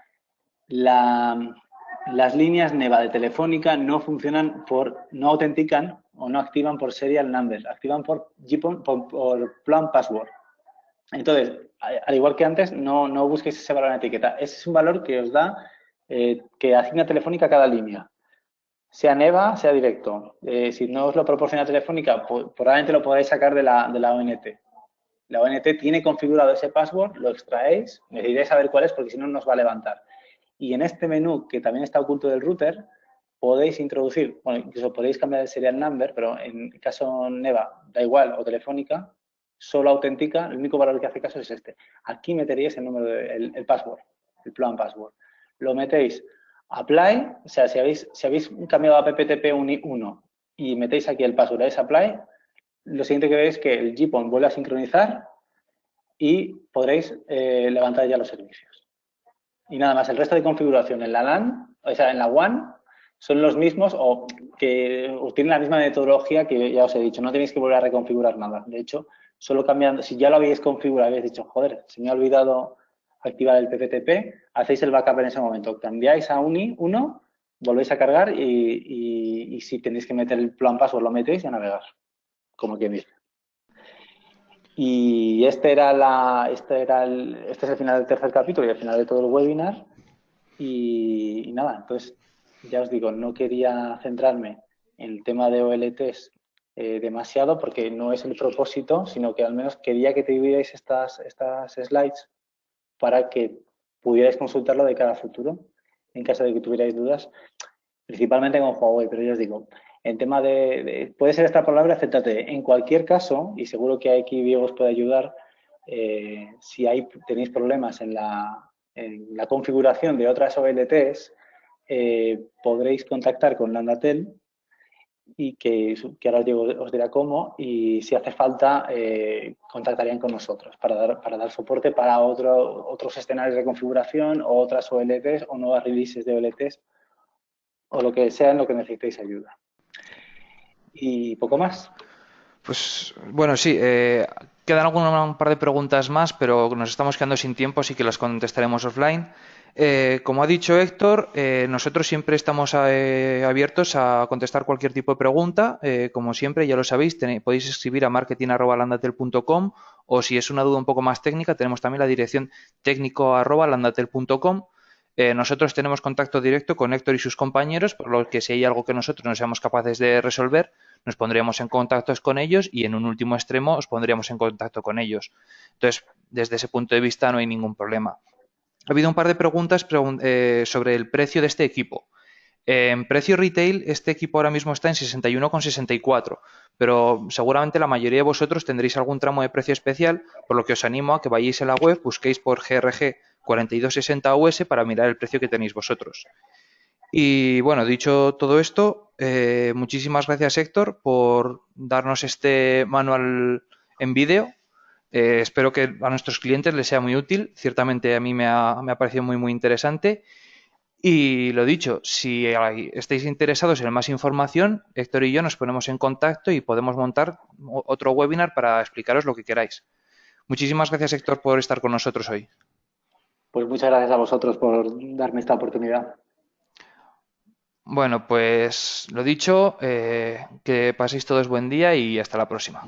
las líneas NEVA de Telefónica no funcionan no autentican o no activan por serial number, activan por GPON, por plan password. Entonces, al igual que antes, no busquéis ese valor en la etiqueta. Ese es un valor que os da, que asigna Telefónica a cada línea. sea Neva, sea directo. Si no os lo proporciona Telefónica, probablemente lo podáis sacar de la ONT. La ONT tiene configurado ese password, lo extraéis, necesitáis saber cuál es porque si no nos va a levantar. Y en este menú, que también está oculto del router, podéis introducir, bueno, incluso podéis cambiar el serial number, pero en el caso Neva, da igual, o Telefónica, solo autentica, el único valor que hace caso es este. Aquí meteríais el número, el password, el plan password. Lo metéis, apply, o sea, si habéis cambiado a PPTP 1 y metéis aquí el password, es apply, lo siguiente que veis es que el GPON vuelve a sincronizar y podréis levantar ya los servicios. Y nada más, el resto de configuración en la LAN, o sea, en la WAN, son los mismos o que tienen la misma metodología que ya os he dicho. No tenéis que volver a reconfigurar nada. De hecho, solo cambiando, si ya lo habéis configurado, habéis dicho, joder, se me ha olvidado activar el PPTP, hacéis el backup en ese momento. Cambiáis a UNI 1, volvéis a cargar y si tenéis que meter el plan password, lo metéis y a navegar, como quien dice. Y este es el final del tercer capítulo y el final de todo el webinar. Y nada, entonces, ya os digo, no quería centrarme en el tema de OLTs demasiado porque no es el propósito, sino que al menos quería que tuvierais estas slides para que pudierais consultarlo de cara a futuro, en caso de que tuvierais dudas, principalmente con Huawei, pero ya os digo, en tema puede ser esta palabra, acéptate. En cualquier caso, y seguro que aquí Diego os puede ayudar, si tenéis problemas en la configuración de otras OLTs, podréis contactar con Landatel y que ahora Diego os dirá cómo, y si hace falta contactarían con nosotros para dar soporte para otros escenarios de configuración o otras OLTs o nuevas releases de OLTs o lo que sea en lo que necesitéis ayuda. Y poco más. Pues bueno, sí, quedan un par de preguntas más, pero nos estamos quedando sin tiempo, así que las contestaremos offline. Como ha dicho Héctor, nosotros siempre estamos abiertos a contestar cualquier tipo de pregunta. Como siempre, ya lo sabéis, podéis escribir a marketing@landatel.com o si es una duda un poco más técnica, tenemos también la dirección técnico@landatel.com. Nosotros tenemos contacto directo con Héctor y sus compañeros, por lo que si hay algo que nosotros no seamos capaces de resolver, nos pondríamos en contacto con ellos y en un último extremo os pondríamos en contacto con ellos. Entonces, desde ese punto de vista no hay ningún problema. Ha habido un par de preguntas sobre el precio de este equipo. En precio retail, este equipo ahora mismo está en 61,64, pero seguramente la mayoría de vosotros tendréis algún tramo de precio especial, por lo que os animo a que vayáis a la web, busquéis por GRG 4260 US para mirar el precio que tenéis vosotros. Y bueno, dicho todo esto, muchísimas gracias Héctor por darnos este manual en vídeo. Espero que a nuestros clientes les sea muy útil. Ciertamente a mí me ha parecido muy interesante. Y lo dicho, si estáis interesados en más información, Héctor y yo nos ponemos en contacto y podemos montar otro webinar para explicaros lo que queráis. Muchísimas gracias Héctor por estar con nosotros hoy. Pues muchas gracias a vosotros por darme esta oportunidad. Bueno, pues lo dicho, que paséis todos buen día y hasta la próxima.